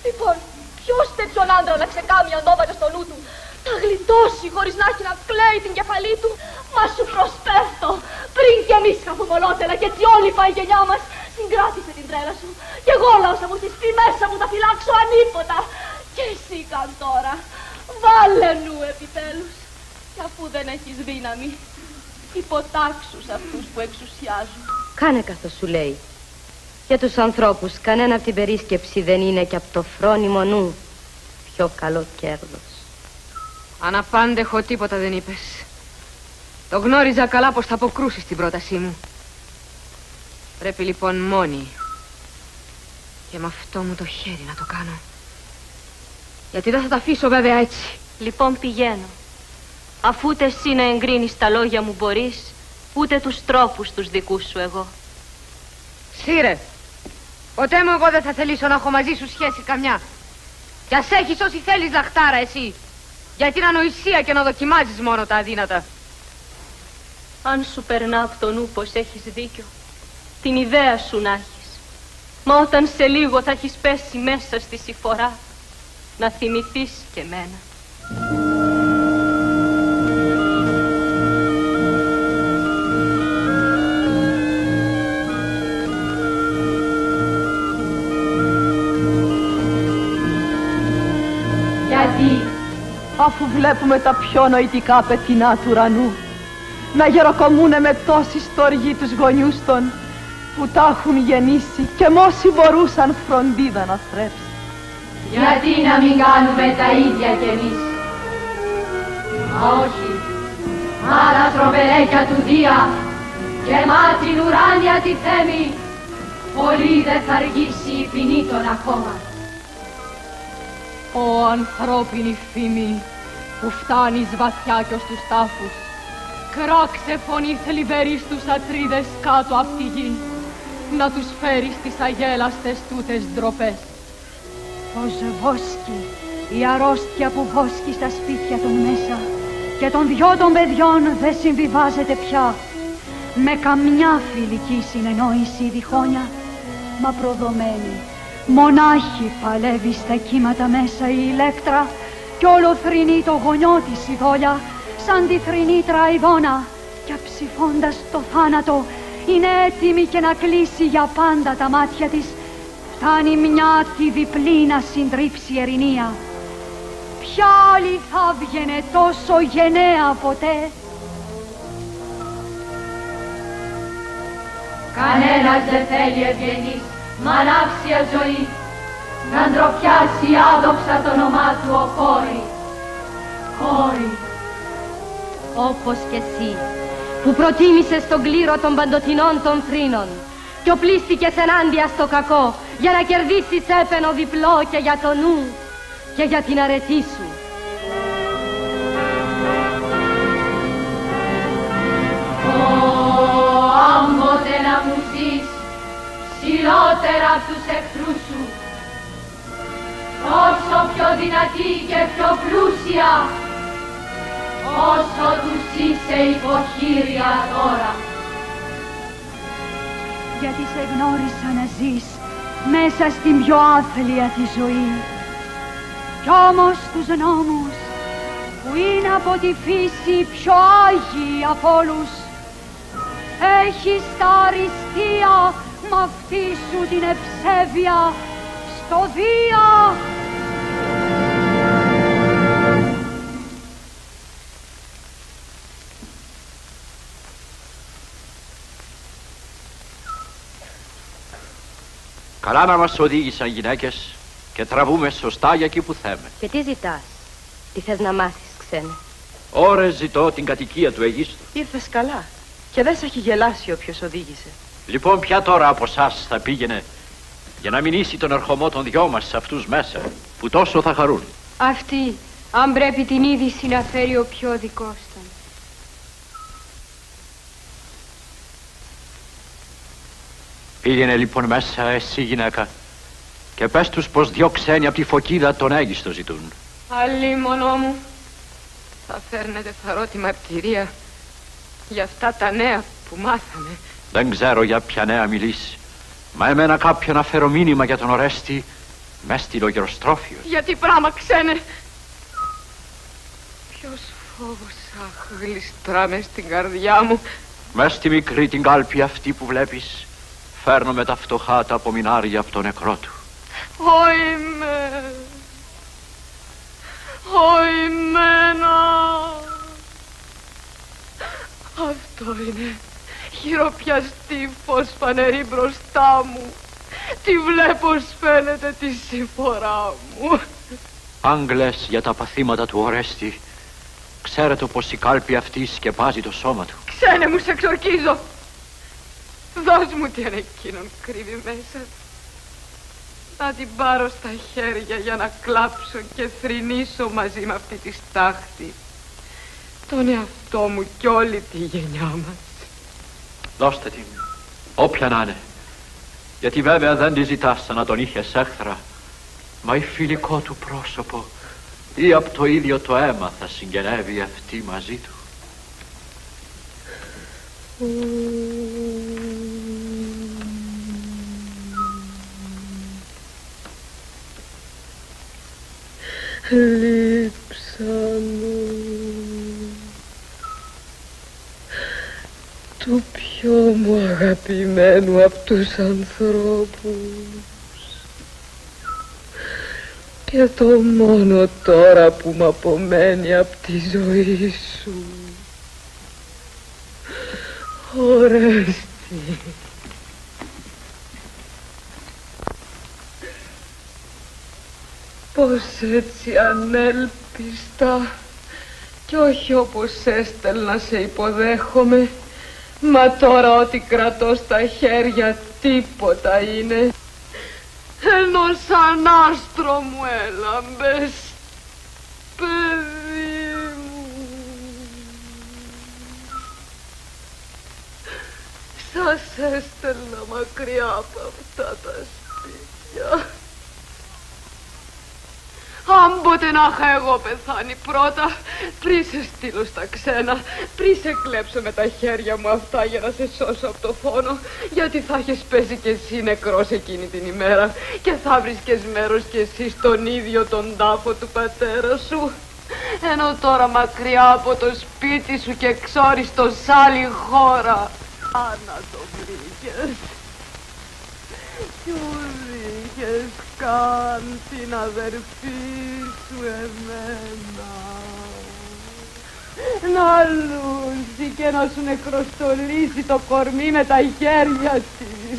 Λοιπόν, ποιος τέτοιον άντρα να ξεκάμει ανώβατα στο νου του, θα γλιτώσει χωρίς να έχει να κλαίει την κεφαλή του? Μα σου προσπέφτω, πριν κι εμείς χαφοβολότερα και έτσι όλη η γενιά μας, συγκράτησε την τρέλα σου. Κι εγώ όλα όσα μου θυστεί μέσα μου τα φυλάξω ανίποτα. Και εσύ καν τώρα, βάλε νου επιτέλους. Και αφού δεν έχεις δύναμη, υποτάξου σε αυτούς που εξουσιάζουν. Κάνε καθώς σου λέει. Για τους ανθρώπους κανένα από την περίσκεψη δεν είναι και από το φρόνιμο νου πιο καλό κέρδος. Αναπάντεχο τίποτα δεν είπες. Το γνώριζα καλά πως θα αποκρούσεις την πρότασή μου. Πρέπει λοιπόν μόνη και με αυτό μου το χέρι να το κάνω. Γιατί δεν θα τα αφήσω βέβαια έτσι. Λοιπόν πηγαίνω. Αφού ούτε εσύ να εγκρίνεις τα λόγια μου μπορείς, ούτε τους τρόπους τους δικούς σου εγώ. Σύρε, ποτέ μου εγώ δεν θα θελήσω να έχω μαζί σου σχέση καμιά. Κι ας έχεις όσοι θέλεις λαχτάρα εσύ. Για την ανοησία και να δοκιμάζεις μόνο τα αδύνατα. Αν σου περνά από το νου πως έχεις δίκιο, την ιδέα σου να έχεις. Μα όταν σε λίγο θα έχεις πέσει μέσα στη συφορά, να θυμηθείς και μένα. Γιατί, αφού βλέπουμε τα πιο νοητικά πετεινά του ουρανού να γεροκομούνε με τόση στοργή τους γονιούς των που τα έχουν γεννήσει και μ' όσοι μπορούσαν φροντίδα να θρέψει. Γιατί να μην κάνουμε τα ίδια κι εμείς? Μα όχι, άλλα τροπερέκια του Δία και μα την ουράνια τη θέμη, πολύ δεν θα αργήσει η ποινή των ακόμα. Ω ανθρώπινη φήμη που φτάνεις βαθιά κι ως τους τάφους, κράξε φωνή θλιβερή στους ατρίδες κάτω απ' τη γη, να τους φέρεις τις αγέλαστες τούτες ντροπές. Πως βόσκει η αρρώστια που βόσκει στα σπίτια των μέσα και των δυο των παιδιών δεν συμβιβάζεται πια με καμιά φιλική συνεννόηση διχόνια, μα προδομένη. Μονάχη παλεύει στα κύματα μέσα η ηλέκτρα κι όλο θρηνεί το γονιό της η δόλια σαν τη θρηνή τραϊδόνα και ψηφώντας το θάνατο είναι έτοιμη και να κλείσει για πάντα τα μάτια της. Φτάνει μια τη διπλή να συντρίψει ερηνία. Ποια άλλη θα βγαινε τόσο γενναία ποτέ? Κανένας δεν θέλει ευγενής μ' ανάξια ζωή να ντροπιάσει άδοξα το όνομά του ο κόρη. Κόρη. Όπως κι εσύ που προτίμησες τον κλήρο των παντοτινών των θρήνων κι οπλίστηκες ενάντια στο κακό για να κερδίσεις έπαινο διπλό και για το νου και για την αρετή σου. Άμποτε να μου ζεις ψηλότερα απ' τους εχθρούς σου, όσο πιο δυνατή και πιο πλούσια, όσο τους είσαι υποχείρια τώρα. Γιατί σε γνώρισα να ζεις μέσα στην πιο άθλια τη ζωή. Κι όμως τους νόμους που είναι από τη φύση πιο άγιοι από όλους, έχεις τα αριστεία μ' αυτή σου την ευσέβεια στο Δία. Καλά να μας οδήγησαν γυναίκες και τραβούμε σωστά για εκεί που θέμε. Και τι ζητάς? Τι θες να μάθεις, ξένε? Ώρες ζητώ την κατοικία του Αιγίστου. Ήρθες καλά και δεν σε έχει γελάσει όποιος οδήγησε. Λοιπόν, ποια τώρα από εσάς θα πήγαινε για να μηνύσει τον ερχομό των δυο μας σε αυτούς μέσα, που τόσο θα χαρούν? Αυτή, αν πρέπει την είδηση να φέρει ο πιο δικός των. Πήγαινε λοιπόν μέσα εσύ, γυναίκα, και πες τους πως δυο ξένοι από τη Φωκίδα τον Αίγιστο ζητούν. Αλλήμωνο μου, θα φέρνετε θαρότη μαρτυρία για αυτά τα νέα που μάθαμε. Δεν ξέρω για ποια νέα μιλείς, μα εμένα κάποιο να φέρω μήνυμα για τον Ορέστη με έστειλε ο Γεροστρόφιος. Γιατί πράγμα ξένε? Ποιος φόβος γλιστρά μες στην καρδιά μου. Μες στη μικρή την κάλπη αυτή που βλέπεις, φέρνω με τα φτωχά τα απομεινάρια από το νεκρό του. Οημένα. Αυτό είναι. Χειροπιαστή φως φανερή μπροστά μου. Τι βλέπω φαίνεται τη συμφορά μου. Αν κλαις για τα παθήματα του Ορέστη, ξέρετε πως η κάλπη αυτή σκεπάζει το σώμα του. Ξένε μου, σε εξορκίζω. Δώσ' μου τι αν εκείνον κρύβει μέσα. Να την πάρω στα χέρια για να κλάψω και θρηνήσω μαζί με αυτή τη στάχτη τον εαυτό μου κι όλη τη γενιά μας. Δώστε την, όποια να είναι, γιατί βέβαια δεν τη ζητάς σαν να τον είχες έχθρα, μα η φιλικό του πρόσωπο ή από το ίδιο το αίμα θα συγγενεύει αυτή μαζί του. Λείψα μου του πιο μου αγαπημένου από τους ανθρώπους και το μόνο τώρα που μ' απομένει από τη ζωή σου. Ορέστη. Πως έτσι ανέλπιστα κι όχι όπως έστελνα σε υποδέχομαι, μα τώρα ό,τι κρατώ στα χέρια τίποτα είναι. Ενώ σαν άστρο μου έλαμπες, παιδί μου. Σας έστελνα μακριά από αυτά τα σπίτια. Αν ποτέ να είχα εγώ πεθάνει πρώτα, πριν σε στείλω στα ξένα, πριν σε κλέψω με τα χέρια μου αυτά για να σε σώσω από το φόνο, γιατί θα έχεις πέσει κι εσύ νεκρός εκείνη την ημέρα και θα βρίσκες μέρος κι εσύ στον ίδιο τον τάφο του πατέρα σου. Ενώ τώρα μακριά από το σπίτι σου και ξόριστο σ' άλλη χώρα, να το βρήκες. Κι είχες καν την αδερφή σου εμένα να λούσει και να σου νεκροστολίσει το κορμί με τα χέρια της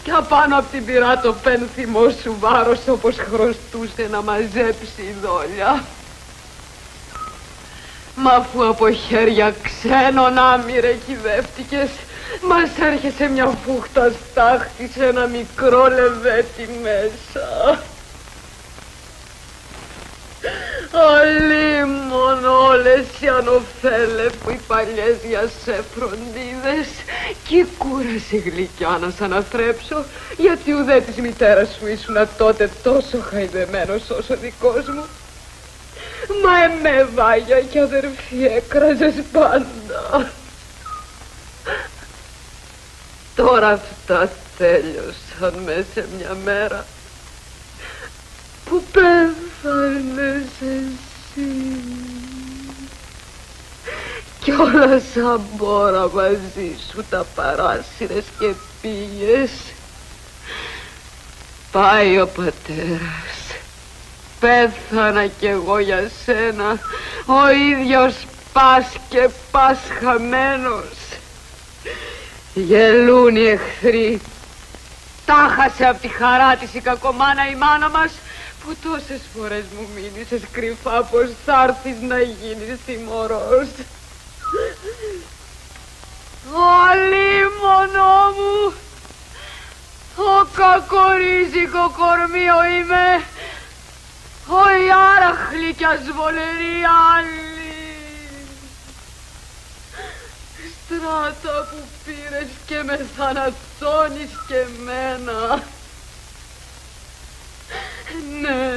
κι απάνω απ' την πυρά το πένθυμο σου βάρος όπως χρωστούσε να μαζέψει δόλια. Μα αφού από χέρια ξένων άμυρε κυδεύτηκες, μας έρχεσαι μια φούχτα στάχτη σε ένα μικρό λεβέτι μέσα. Αλλήμον όλες οι ανοφέλεπου οι παλιές για σε φροντίδες κι η κούραση γλυκιά να σ' αναθρέψω, γιατί ουδέ της μητέρας σου ήσουνα τότε τόσο χαϊδεμένος όσο δικός μου. Μα εμέ βάγια κι αδερφή έκραζες πάντα. Τώρα αυτά τέλειωσαν μέσα σε μια μέρα που πέθανες εσύ κι όλα σαν μπόρα μαζί σου τα παράσυρες και πήγες. Πάει ο πατέρας, πέθανα κι εγώ για σένα, ο ίδιος πας και πας χαμένος. Γελούν οι εχθροί. Τάχασε απ' τη χαρά της η κακομάνα η μάνα μας, που τόσες φορές μου μίλησες κρυφά πως θα έρθεις να γίνεις τιμωρός. Αλίμονο! πόνο μου. Ο κακορίζικο κορμίο είμαι, ο Ιάραχλη κι ασβολερή άλλη. Στράτα που πήρες και με θανατώνεις και εμένα. Ναι,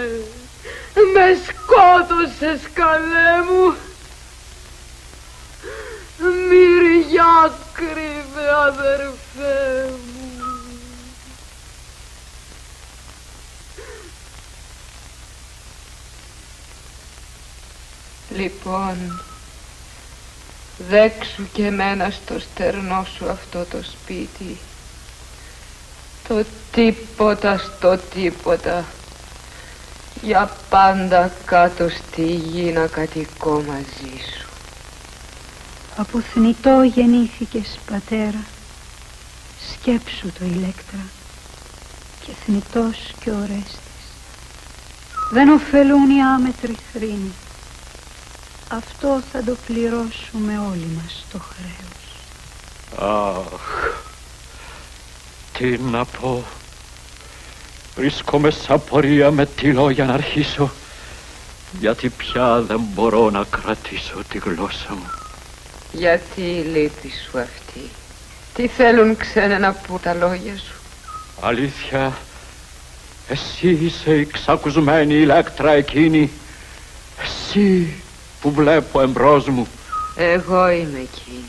με σκότωσες καλέ μου. Μυριά κρύβε αδερφέ μου. Λοιπόν, δέξου και εμένα στο στερνό σου αυτό το σπίτι. Το τίποτα στο τίποτα. Για πάντα κάτω στη γη να κατοικώ μαζί σου. Από θνητό γεννήθηκες, πατέρα. Σκέψου το, Ηλέκτρα. Και θνητός και Ορέστης. Δεν ωφελούν οι άμετροι θρήνοι. Αυτό θα το πληρώσουμε όλοι μας το χρέος. Αχ, τι να πω. Βρίσκομαι σαν πορεία με τι λόγια να αρχίσω, γιατί πια δεν μπορώ να κρατήσω τη γλώσσα μου. Γιατί η λύπη σου αυτή? Τι θέλουν ξένε να πούν τα λόγια σου? Αλήθεια, εσύ είσαι η ξακουσμένη Ηλέκτρα εκείνη. Εσύ που βλέπω εμπρός μου. Εγώ είμαι εκείνη.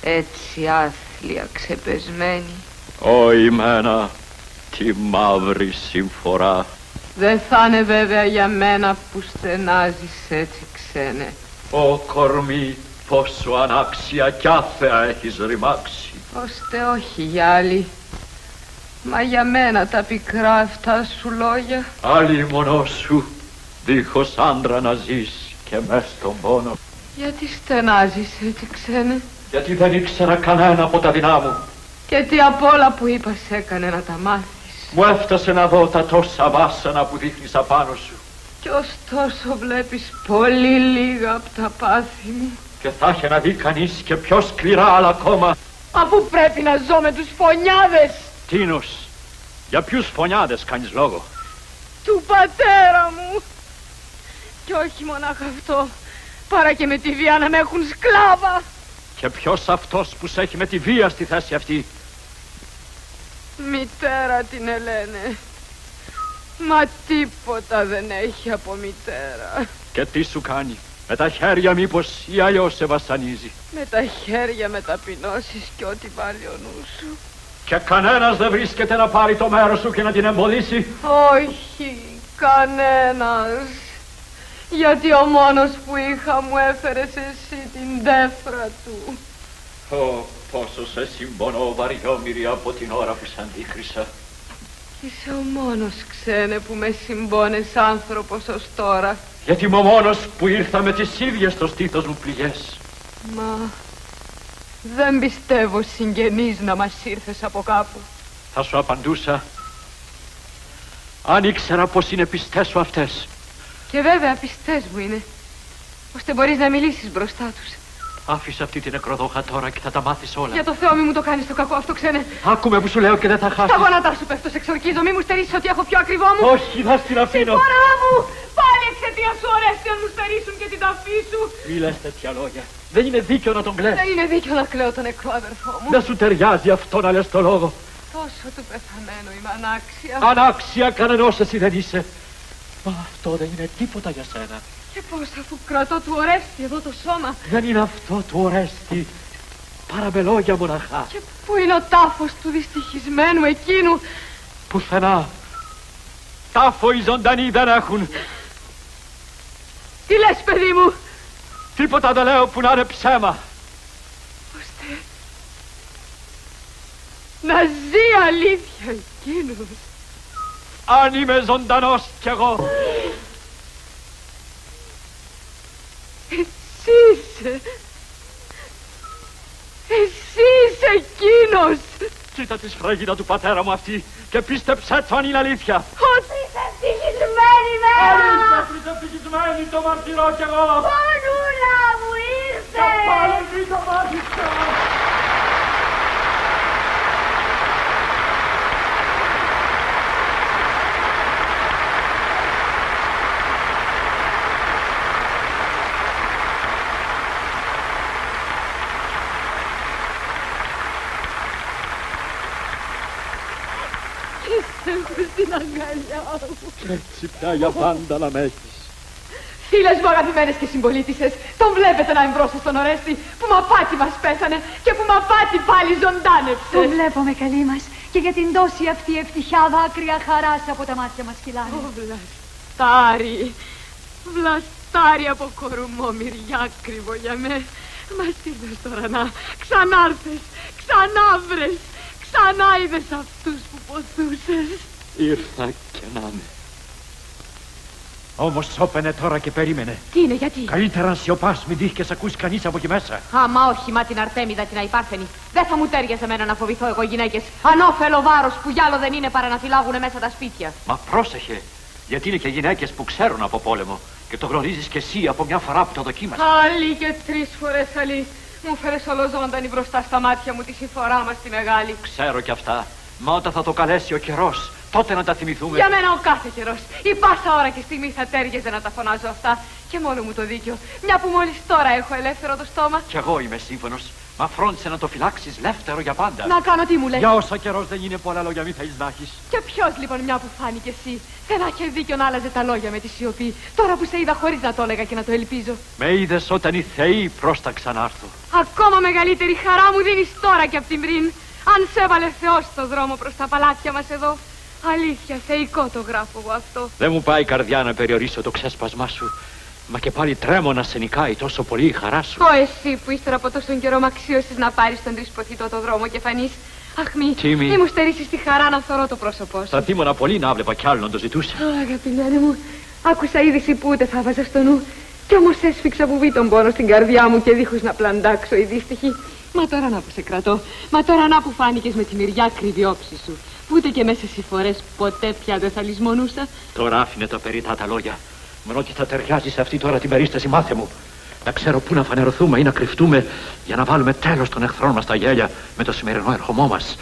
Έτσι άθλια ξεπεσμένη. Όχι μένα, τη μαύρη συμφορά. Δεν θα είναι βέβαια για μένα που στενάζεις έτσι ξένε. Ω κορμί, πόσο ανάξια κι άθεα έχεις ρημάξει. Ώστε όχι για άλλη. Μα για μένα τα πικρά αυτά σου λόγια. Άλλη μονό σου, δίχως άντρα να ζεις και μες στον πόνο. Γιατί στενάζεις έτσι ξένε? Γιατί δεν ήξερα κανένα από τα δεινά μου. Και τι απ' όλα που είπα σε έκανε να τα μάθεις. Μου έφτασε να δω τα τόσα βάσανα που δείχνεις απάνω σου. Κι ωστόσο βλέπεις πολύ λίγα από τα πάθη μου. Και θα είχε να δει κανείς και πιο σκληρά άλλα ακόμα. Αφού πρέπει να ζω με τους φωνιάδες. Τίνος, για ποιους φωνιάδες κάνεις λόγο? Του πατέρα μου. Κι όχι μονάχα αυτό, παρά και με τη βία να με έχουν σκλάβα. Και ποιος αυτός που σε έχει με τη βία στη θέση αυτή? Μητέρα την ελένε. Μα τίποτα δεν έχει από μητέρα. Και τι σου κάνει? Με τα χέρια μήπως ή αλλιώς σε βασανίζει? Με τα χέρια με ταπεινώσεις κι ό,τι βάλει ο νους σου. Και κανένας δεν βρίσκεται να πάρει το μέρος σου και να την εμποδίσει? Όχι, κανένας. Γιατί ο μόνος που είχα μου έφερες εσύ την τέφρα του. Ω, πόσο σε συμπονώ βαριόμοιρη από την ώρα που σ' αντίκρισα. Είσαι ο μόνος ξένε που με συμπώνες άνθρωπος ως τώρα. Γιατί είμαι ο μόνος που ήρθα με τις ίδιες στο στήθος μου πληγές. Μα δεν πιστεύω συγγενής να μας ήρθες από κάπου. Θα σου απαντούσα αν ήξερα πως είναι πιστές σου αυτές. Και βέβαια πιστές μου είναι, ώστε μπορείς να μιλήσεις μπροστά τους. Άφησε αυτή την νεκροδόχα τώρα και θα τα μάθεις όλα. Για το Θεό μη μου το κάνεις το κακό αυτό ξένε. Άκουμε που σου λέω και δεν θα χάσεις. Στα γόνατά σου πέφτω, σε εξορκίζω, μη μου στερήσεις ότι έχω πιο ακριβό μου. Όχι, θα στην αφήνω. Συμφορά μου, πάλι εξαιτίας σου Ορέστη αν μου στερήσουν και την ταφή σου. Μη λες τέτοια λόγια. Δεν είναι δίκαιο να τον κλαις. Δεν είναι δίκαιο να κλαίω τον νεκρό αδερφό μου. Δεν σου ταιριάζει αυτό να λες το λόγο. Τόσο του πεθαμένου είμαι ανάξια. Ανάξια κανενός εσύ δεν είσαι. Μα αυτό δεν είναι τίποτα για σένα. Και πώς αφού κρατώ του Ορέστη εδώ το σώμα. Δεν είναι αυτό του Ορέστη. Παρά με λόγια μοναχά. Και πού είναι ο τάφος του δυστυχισμένου εκείνου? Πουθενά. Τάφο οι ζωντανοί δεν έχουν. Τι λες παιδί μου? Τίποτα δεν λέω που να είναι ψέμα. Ώστε να ζει αλήθεια εκείνος. Αν είμαι ζωντανός κι εγώ. Εσύ είσαι. Εσύ είσαι εκείνος. Κοίτα τη σφραγίδα του πατέρα μου αυτή και πίστεψέ το αν είναι αλήθεια. Ότι είσαι ευτυχισμένη μέρα. Αν είσαι ευτυχισμένη το μαρτυρώ κι εγώ. Πανούλα μου ήρθε. Και πάλι μην το μάθεις. Έτσι πια για πάντα να με έχεις. Φίλες μου αγαπημένες και συμπολίτησες, τον βλέπετε να εμπρόσω στον Ορέστη που μαπάτι μας πέθανε και που μαπάτι πάλι ζωντάνεψε. Το βλέπουμε καλή μας και για την τόση αυτή ευτυχιά δάκρυα χαράς από τα μάτια μας κυλάνε. Ω, βλαστάρι από κορουμό μυριάκριβο για με. Μας ήρθες τώρα να ξανάρθες, ξανάβρες, ξανά είδες αυτούς που ποθούσες. Ήρθα και να είμαι. Όμως σώπαινε τώρα και περίμενε. Τι είναι, γιατί? Καλύτερα να σιωπάς, μην τύχει και σ' ακούσει κανείς από εκεί μέσα. Άμα όχι, μα την Αρτέμιδα την αϊπάρθενη. Δεν θα μου τέριαζε εμένα να φοβηθώ εγώ γυναίκες. Ανώφελο βάρος που κι άλλο δεν είναι παρά να φυλάγουνε μέσα τα σπίτια. Μα πρόσεχε, γιατί είναι και γυναίκες που ξέρουν από πόλεμο. Και το γνωρίζεις κι εσύ από μια φορά που το δοκίμασες. Άλλη και 3 φορές άλλη. Μου φέρες ολοζώντανη μπροστά στα μάτια μου τη συμφορά μας τη μεγάλη. Ξέρω κι αυτά. Μα όταν θα το καλέσει ο καιρός, τότε να τα θυμηθούμε. Για μένα ο κάθε καιρός. Η πάσα ώρα και στιγμή θα τέριαζε να τα φωνάζω αυτά. Και μόνο μου το δίκιο. Μια που μόλις τώρα έχω ελεύθερο το στόμα. Κι εγώ είμαι σύμφωνος. Μα φρόντισε να το φυλάξεις ελεύθερο για πάντα. Να κάνω τι μου λες. Για όσα καιρός δεν είναι πολλά λόγια, μη θέλεις να έχεις. Και ποιος λοιπόν, μια που φάνηκε εσύ, δεν θα είχε δίκιο να άλλαζε τα λόγια με τη σιωπή. Τώρα που σε είδα χωρίς να το έλεγα και να το ελπίζω. Με είδες όταν οι θεοί πρόσταξαν να έρθω. Ακόμα μεγαλύτερη χαρά μου δίνεις τώρα και απ' την πριν. Αν σε έβαλε Θεός στο δρόμο προς τα παλάτια μας εδώ. Αλήθεια, θεϊκό το γράφω εγώ αυτό. Δεν μου πάει η καρδιά να περιορίσω το ξέσπασμά σου. Μα και πάλι τρέμω να σε νικάει τόσο πολύ η χαρά σου. Ω εσύ που ύστερα από τόσον καιρό μ' αξίωσες να πάρεις τον τρισποθητό το δρόμο και φανείς. Αχ μη μου στερήσεις τη χαρά να θωρώ το πρόσωπό σου. Θα θύμωνα πολύ να βλέπα κι άλλο να το ζητούσε. Αγαπημένη μου, άκουσα είδηση που ούτε θα βάζα στο νου. Κι όμως έσφιξα βουβή τον πόνο στην καρδιά μου και δίχως να πλαντάξω η δύστιχη. Μα τώρα να που σε κρατώ, μα τώρα να που φάνηκες με τη μυριάκριβη όψη σου. Που ούτε και μέσα στις φορές ποτέ πια δεν θα λησμονούσα. Τώρα άφηνε τα περιτά τα λόγια. Μόνο ότι θα ταιριάζει σε αυτή τώρα την περίσταση, μάθε μου. Να ξέρω πού να φανερωθούμε ή να κρυφτούμε για να βάλουμε τέλος των εχθρών μας τα γέλια με το σημερινό ερχομό μας.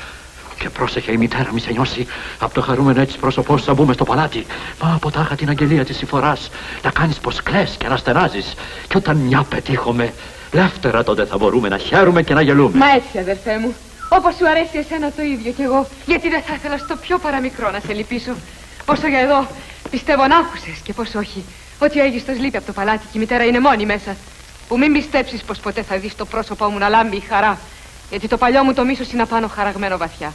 Και πρόσεχε η μητέρα μη σε νιώσει από το χαρούμενο έτσι πρόσωπό σου θα μπούμε στο παλάτι. Μα από τάχα την αγγελία της συμφοράς να κάνεις πως κλαις και να στενάζεις. Και όταν μια πετύχομαι, δεύτερα τότε θα μπορούμε να χαίρουμε και να γελούμε. Μα έτσι αδερφέ μου, όπως σου αρέσει εσένα το ίδιο κι εγώ. Γιατί δεν θα ήθελα στο πιο παραμικρό να σε λυπήσω. Όσο για εδώ, πιστεύω να άκουσες και πως όχι. Ότι ο Αίγιστος λείπει από το παλάτι και η μητέρα είναι μόνη μέσα. Που μην πιστέψεις πως ποτέ θα δεις το πρόσωπό μου να λάμπει η χαρά. Γιατί το παλιό μου το μίσος είναι απάνω χαραγμένο βαθιά.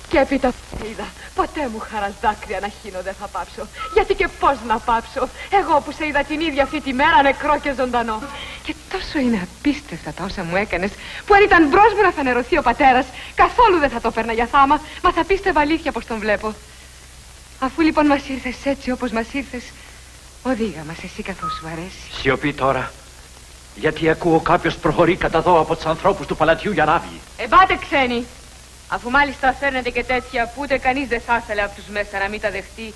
Και έπειτα είδα, ποτέ μου χαράς δάκρυα να χύνω δεν θα πάψω. Γιατί και πώς να πάψω, εγώ που σε είδα την ίδια αυτή τη μέρα νεκρό και ζωντανό. Και τόσο είναι απίστευτα τα όσα μου έκανες, που αν ήταν μπρος μου να φανερωθεί ο πατέρας, καθόλου δεν θα το έπαιρνα για θάμα, μα θα πίστευα αλήθεια πως τον βλέπω. Αφού λοιπόν μας ήρθες έτσι όπως μας ήρθες, οδήγα μας εσύ καθώς σου αρέσει. Σιωπή τώρα. Γιατί ακούω κάποιος προχωρεί κατά δω από τους ανθρώπους του παλατιού για να βγει. Πάτε ξένοι. Αφού μάλιστα φέρνετε και τέτοια που ούτε κανείς δεν θα ήθελε από τους μέσα να μην τα δεχτεί.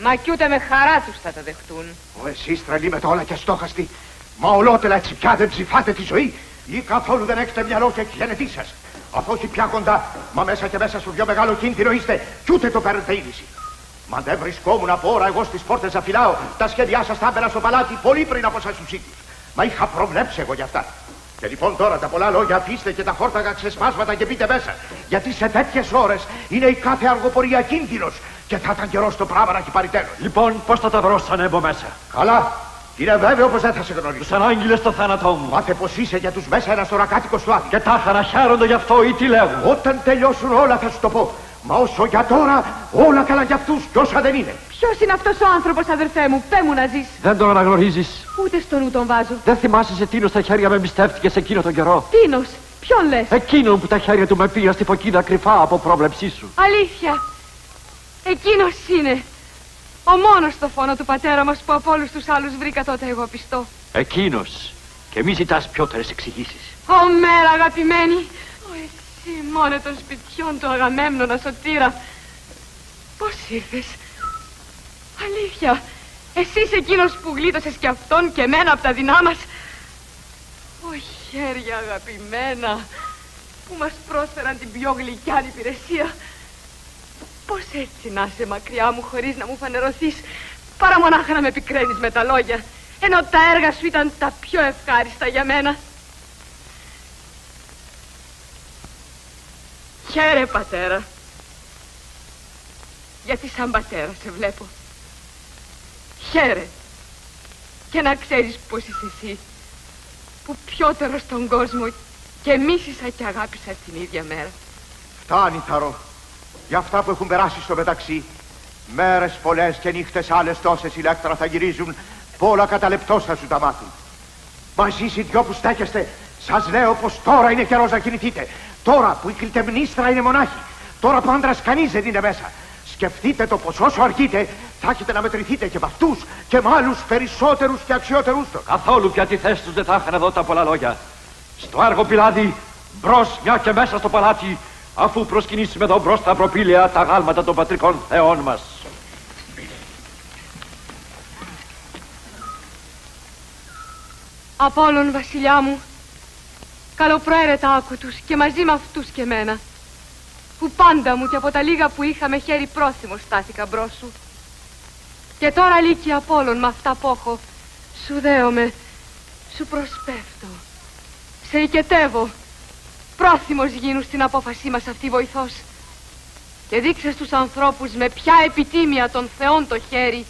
Μα κι ούτε με χαρά τους θα τα δεχτούν. Εσείς τρελοί με το όλα και στόχαστοι. Μα ολότελα έτσι πια δεν ψηφάτε τη ζωή ή καθόλου δεν έχετε μυαλό και εκγενετή σας. Αφού όχι πια κοντά, μα μέσα και μέσα σου δυο μεγάλο κίνδυνο είστε κι ούτε το παίρνετε είδηση. Μα δεν βρισκόμουν από ώρα εγώ στις πόρτες να φυλάω. Τα σχέδιά σας τα έμπαινα στο παλάτι πολύ πριν από σας τους ίδιους. Μα είχα προβλέψει εγώ γι' αυτά. Και λοιπόν τώρα τα πολλά λόγια αφήστε και τα χόρταγα ξεσπάσματα και μπείτε μέσα. Γιατί σε τέτοιες ώρες είναι η κάθε αργοπορία κίνδυνος και θα ήταν καιρός το πράγμα να έχει πάρει τέλος. Λοιπόν, πώς θα τα βρω σαν έμπω μέσα. Καλά. Είναι βέβαιο πως δεν θα σε γνωρίσω. Τους ανάγγειλες στο θάνατό μου. Μάθε πως είσαι για τους μέσα ένας ορακάτοικος του άδειο. Και τάχα να χαίρονται γι' αυτό ή τι λέγουν. Όταν τελειώσουν όλα θα σου το πω. Μα όσο για τώρα, όλα καλά για αυτούς κι όσα δεν είναι. Ποιος είναι αυτός ο άνθρωπος, αδερφέ μου, πέ μου να ζεις. Δεν τον αναγνωρίζεις. Ούτε στο νου τον βάζω. Δεν θυμάσαι σε τίνος τα χέρια με εμπιστεύτηκες εκείνο τον καιρό. Τίνος, ποιον λες. Εκείνον που τα χέρια του με πήγα στη φωκίδα κρυφά από πρόβλεψή σου. Αλήθεια. Εκείνος είναι. Ο μόνος στο φόνο του πατέρα μας που από όλους τους άλλους βρήκα τότε εγώ πιστό. Εκείνος. Και μη ζητάς πιότερες εξηγήσεις. Ω μέρα αγαπημένη. Εσύ μόνο των σπιτιών του Αγαμέμνονα Σωτήρα. Πώς ήρθες. Αλήθεια. Εσύ είσαι εκείνος που γλίτωσες κι αυτόν και εμένα από τα δεινά μας. Ω χέρια αγαπημένα που μας πρόσφεραν την πιο γλυκιά υπηρεσία. Πώς έτσι να είσαι μακριά μου χωρίς να μου φανερωθείς, παρά μονάχα να με πικραίνεις με τα λόγια, ενώ τα έργα σου ήταν τα πιο ευχάριστα για μένα. Χαίρε πατέρα. Γιατί σαν πατέρα σε βλέπω. Χαίρε. Και να ξέρεις πως είσαι εσύ, που πιότερο στον κόσμο και μίσησα και αγάπησα την ίδια μέρα. Φτάνει, Θαρώ. Για αυτά που έχουν περάσει στο μεταξύ. Μέρες πολλές και νύχτες άλλες τόσες, Ηλέκτρα, θα γυρίζουν. Πολλά κατά λεπτός θα σου τα μάθουν. Μα εσείς οι δυο που στέκεστε, σας λέω πως τώρα είναι καιρός να κινηθείτε. Τώρα που η Κλητεμνίστρα είναι μονάχη. Τώρα που άντρας κανείς δεν είναι μέσα. Σκεφτείτε το πως όσο αργείτε θα έχετε να μετρηθείτε και με αυτούς και με άλλους περισσότερους και αξιότερους. Καθόλου πια τη θέση τους δεν θα είχαν εδώ τα πολλά λόγια. Στο έργο πιλάδι, μπρος μια και μέσα στο παλάτι, αφού προσκυνήσουμε εδώ μπρος στα προπήλαια τα γάλματα των πατρικών θεών μας. Απόλλων, βασιλιά μου, καλοπροαίρετα άκου τους και μαζί με αυτούς και εμένα, που πάντα μου και από τα λίγα που είχα με χέρι πρόθυμο στάθηκα μπρος σου. Και τώρα λύκει Απόλλων με αυτά που έχω, σου δέομαι, σου προσπέφτω, σε οικετεύω, πρόθυμος γίνου στην απόφασή μας αυτή βοηθός, και δείξε στους ανθρώπους με ποια επιτίμια των θεών το χέρι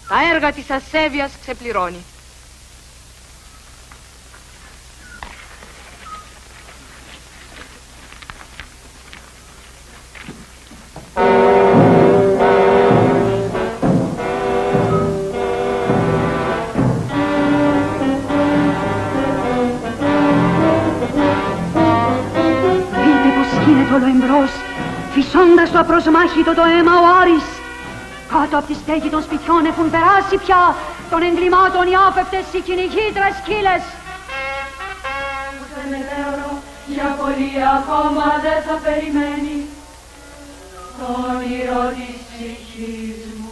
τα έργα της ασέβειας ξεπληρώνει. Φυσώντας το απροσμάχητο το αίμα ο Άρης. Κάτω από τη στέγη των σπιτιών έχουν περάσει πια των εγκλημάτων οι άπευτες οι κυνηγήτρες σκύλες. Ούτε μετέωρο για πολύ ακόμα δεν θα περιμένει το όνειρο της ψυχής μου.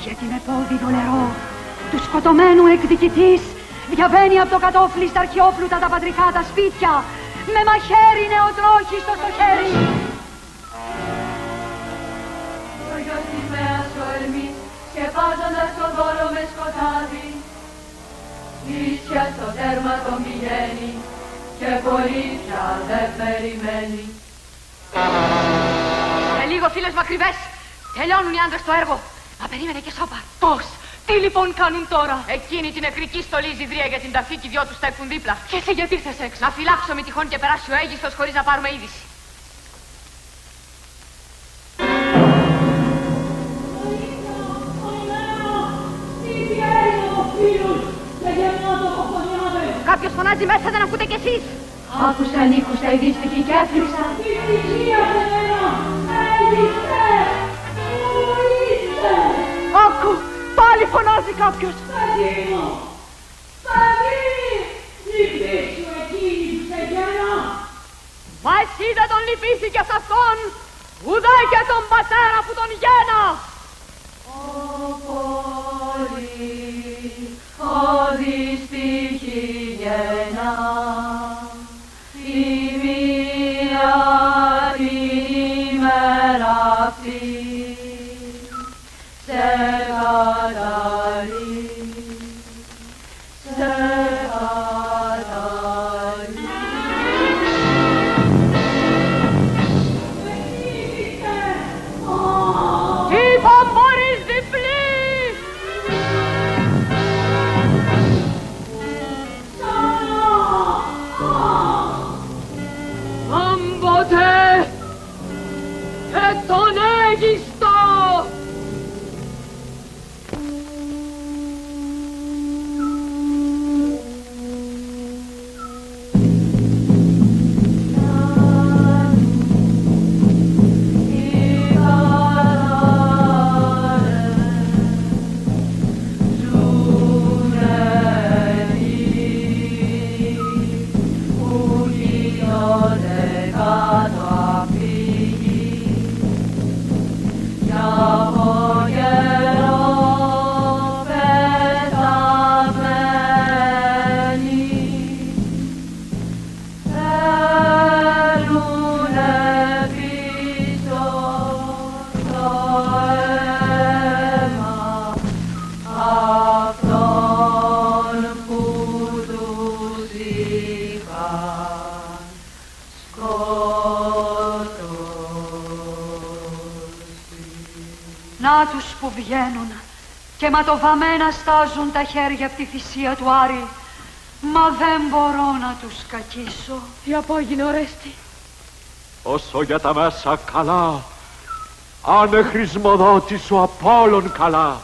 Γιατί με πόδι δολερό του σκοτωμένου εκδικητής διαβαίνει από το κατόφλι στα αρχαιόπλουτα τα πατρικά τα σπίτια με μαχαίρι νεοτρόχιστο στο χέρι. Το γιος της Μέας ο Ερμής σκεπάζοντας το δώρο με σκοτάδι, ίσια στο τέρμα τον πηγαίνει και πολύ πια δεν περιμένει. Σε λίγο, φίλες μακριβές, τελειώνουν οι άντρες το έργο. Μα περίμενε και σώπα. Πώς? Τι λοιπόν κάνουν τώρα? Εκείνη την νεκρική στολή ζυδρία για την ταφή και οι δυο τους στέκουν δίπλα. Και εσύ γιατί θες έξω? Να φυλάξω με τυχόν και περάσει ο Αίγιστος χωρίς να πάρουμε είδηση. Κάποιος φωνάζει μέσα, δεν ακούτε κι εσείς? Άκουσαν ήχους τα ειδίστηκε και έφληξα. Ησυχία σε μένα! Έγιστε! Πού είστε? Άκου! Πάλι φωνάζει κάποιος! Παιδί μου! Παιδί! Λυπήσου εκείνη σε γένα! Μα εσύ δεν τον λυπήθηκες αυτόν, ουδέ και τον πατέρα που τον γένα! Ο πολύ, ο δυστυχή γένα, η μία την ημέρα αυτή, σε καταλεί, σε καταλεί. Είπα μπορείς διπλή! Αν ποτέ και τον Αίγιστο! Να τους που βγαίνουν και ματοβαμμένα στάζουν τα χέρια από τη θυσία του Άρη. Μα δεν μπορώ να τους κακίσω. Τι απόγεινε, Ορέστη? Όσο για τα μέσα καλά, άνε χρησμοδότης ο Απόλλων καλά.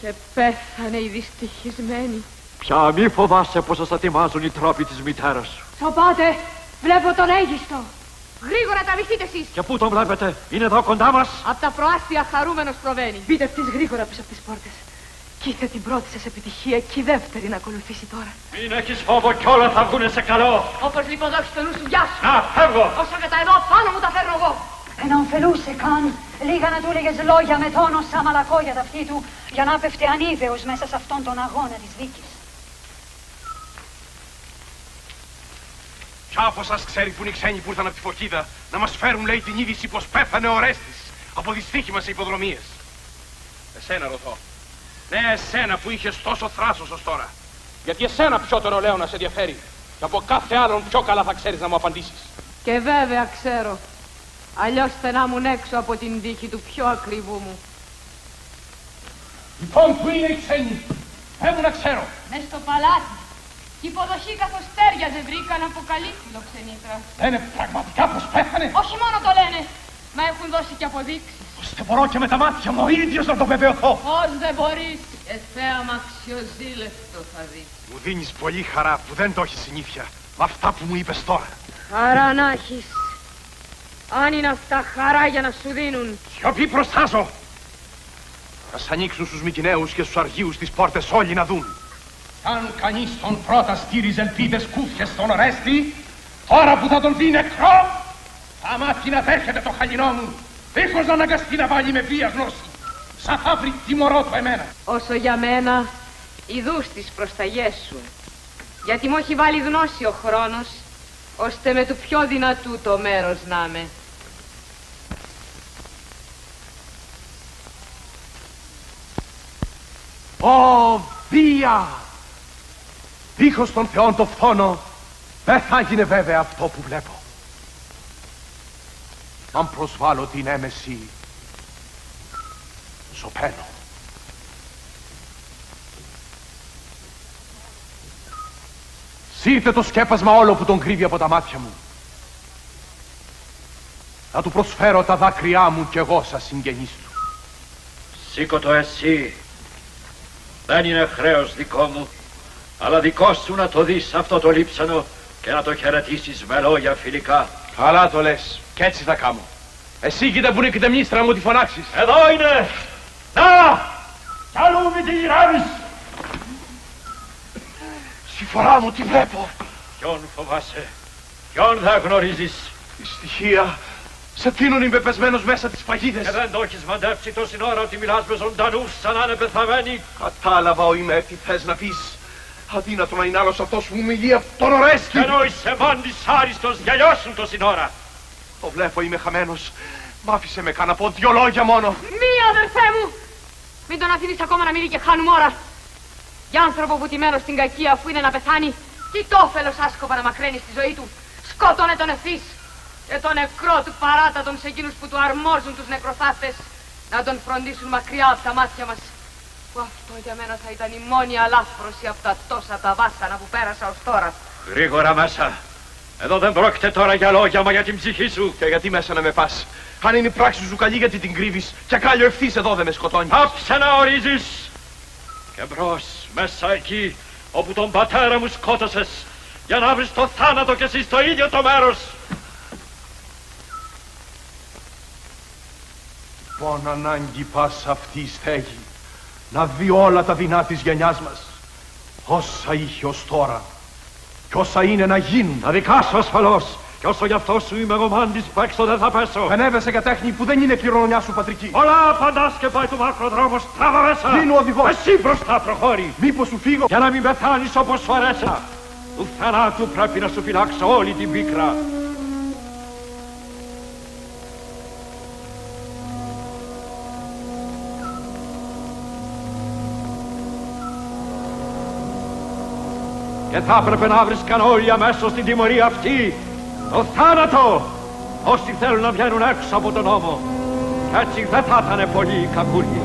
Και πέθανε η δυστυχισμένη. Πια μη φοβάσαι πως θα τιμάζουν οι τρόποι της μητέρας σου. Σοπάτε, βλέπω τον Αίγιστο. Γρήγορα τραβηθείτε εσείς! Και πού τον βλέπετε, είναι εδώ κοντά μας? Απ' τα προάστια χαρούμενος προβαίνει. Μπείτε αυτής γρήγορα πίσω από τις πόρτες. Κι ήθε την πρώτη σας επιτυχία και η δεύτερη να ακολουθήσει τώρα. Μην έχεις φόβο κι όλα θα βγουνε σε καλό. Όπως λοιπόν έχεις το νου σου, γεια σου! Να, φεύγω! Όσο και τα εδώ πάνω μου τα φέρνω εγώ! Δεν αμφελούσε καν λίγα να του έλεγες λόγια με τόνο σαν μαλακό για τα αυτή του, για να πέφτε ανίδεος μέσα σε αυτόν τον αγώνα της δίκης. Κι από σας ξέρει που είναι οι ξένοι που ήρθαν από τη Φωκίδα να μας φέρουν, λέει, την είδηση πως πέθανε ο Ορέστης από δυστύχημα σε υποδρομίες. Εσένα ρωτώ. Ναι, εσένα που είχες τόσο θράσος ως τώρα. Γιατί εσένα πιότερο λέω να σε ενδιαφέρει. Και από κάθε άλλον πιο καλά θα ξέρεις να μου απαντήσεις. Και βέβαια ξέρω. Αλλιώς στενάμουν έξω από την τύχη του πιο ακριβού μου. Λοιπόν, πού είναι οι ξένοι? Πέμου να ξέρω. Μες στο παλάτι. Η υποδοχή καθώς τέριαζε βρήκαν αποκαλύψει φιλοξενήτρα. Λένε πραγματικά πως πέθανε? Όχι μόνο το λένε, μα έχουν δώσει και αποδείξεις. Πως δεν μπορώ και με τα μάτια μου ο ίδιος να το βεβαιωθώ. Πώς δεν μπορείς, θέαμα αξιοζήλευτο θα δεις. Μου δίνεις πολύ χαρά που δεν το έχεις συνήθεια με αυτά που μου είπες τώρα. Χαρά να έχεις. Αν είναι αυτά χαρά για να σου δίνουν. Σιωπή προστάζω. Ας ανοίξουν στους Μικηναίους και στους Αργίους τις πόρτες όλοι να δουν. Αν κανείς τον πρώτα στήριζε ελπίδες κούφιες στον Ορέστη, τώρα που θα τον δει νεκρό, θα μάθει να δέχεται το χαλινό μου, δίχως να αναγκαστεί να βάλει με βία γνώση. Σαν θα βρει τιμωρό του εμένα. Όσο για μένα, ειδούς τις προσταγές σου. Γιατί μου έχει βάλει γνώση ο χρόνος, ώστε με του πιο δυνατού το μέρος να είμαι. Ω, βία! Δίχως τον Θεόν το φθόνο, δεν θα γίνει βέβαια αυτό που βλέπω. Αν προσβάλλω την έμεση, σωπαίνω. Σύρτε το σκέπασμα όλο που τον κρύβει από τα μάτια μου. Θα του προσφέρω τα δάκρυά μου κι εγώ σαν συγγενής του. Σήκω το εσύ. Δεν είναι χρέος δικό μου, αλλά δικό σου να το δεις αυτό το λείψανο και να το χαιρετήσεις με λόγια φιλικά. Καλά το λες, κι έτσι θα κάνω. Εσύ κοίτα που είναι και μνήστρα μου τη φωνάξεις. Εδώ είναι! Να! Κι αλλού μη τη γυρεύεις! Συμφορά μου τι βλέπω. Ποιον φοβάσαι, ποιον δεν γνωρίζεις? Δυστυχία, σε τίνουν υπεπεσμένος μέσα τις παγίδες. Και δεν το έχεις μαντέψει τόση ώρα ότι μιλάς με ζωντανούς σαν να είναι πεθαμένοι. Κατάλαβα ο είμαι τι θες να πεις. Αδύνατο να είναι άλλος αυτός που μου μιλεί από τον Ορέστη. Και ενώ είσαι μάντης άριστος γυαλιώσουν τόση ώρα. Το βλέπω είμαι χαμένος. Μ' άφησε με κάνα πω δυο λόγια μόνο. Μη αδερφέ μου! Μην τον αφήνεις ακόμα να μιλεί και χάνουμε ώρα. Για άνθρωπο βουτυμένο στην κακία αφού είναι να πεθάνει, τι το όφελος άσκοπα να μακραίνει στη ζωή του. Σκότωνε τον ευθύς. Και το νεκρό του παράτατον σε εκείνους που του αρμόζουν τους νεκροθάφτες να τον φροντίσουν μακριά από τα μάτια μας. Που αυτό για μένα θα ήταν η μόνη αλάφρωση από τα τόσα τα βάσανα που πέρασα ως τώρα. Γρήγορα μέσα. Εδώ δεν πρόκειται τώρα για λόγια, μα για την ψυχή σου. Και γιατί μέσα να με πας? Αν είναι η πράξη σου καλή, γιατί την κρύβεις? Και κάλλιο ευθύς εδώ δεν με σκοτώνει. Άψε να ορίζεις. Και μπρος, μέσα εκεί, όπου τον πατέρα μου σκότωσες, για να βρεις το θάνατο κι εσύ στο ίδιο το μέρος. Πον ανάγκη πας αυτή η στέγη, να δει όλα τα δεινά της γενιάς μας, όσα είχε ως τώρα κι όσα είναι να γίνουν. Τα δικά σου ασφαλώς, κι όσο γι' αυτό σου είμαι εγώ μάντης που έξω δεν θα πέσω. Πενεύεσαι για τέχνη που δεν είναι κληρονομιά σου πατρική. Όλα απαντάς και πάει του μακροδρόμος, τράβα μέσα. Μείνου οδηγός. Εσύ μπροστά προχώρη. Μήπως σου φύγω? Για να μην πεθάνεις όπως σου αρέσα. Του θανάτου πρέπει να σου φυλάξω όλη την πίκρα. Και θα έπρεπε να βρίσκαν όλοι αμέσως την τιμωρία αυτή, το θάνατο, όσοι θέλουν να βγαίνουν έξω από τον νόμο. Κι έτσι δεν θα ήταν πολύ κακούργη.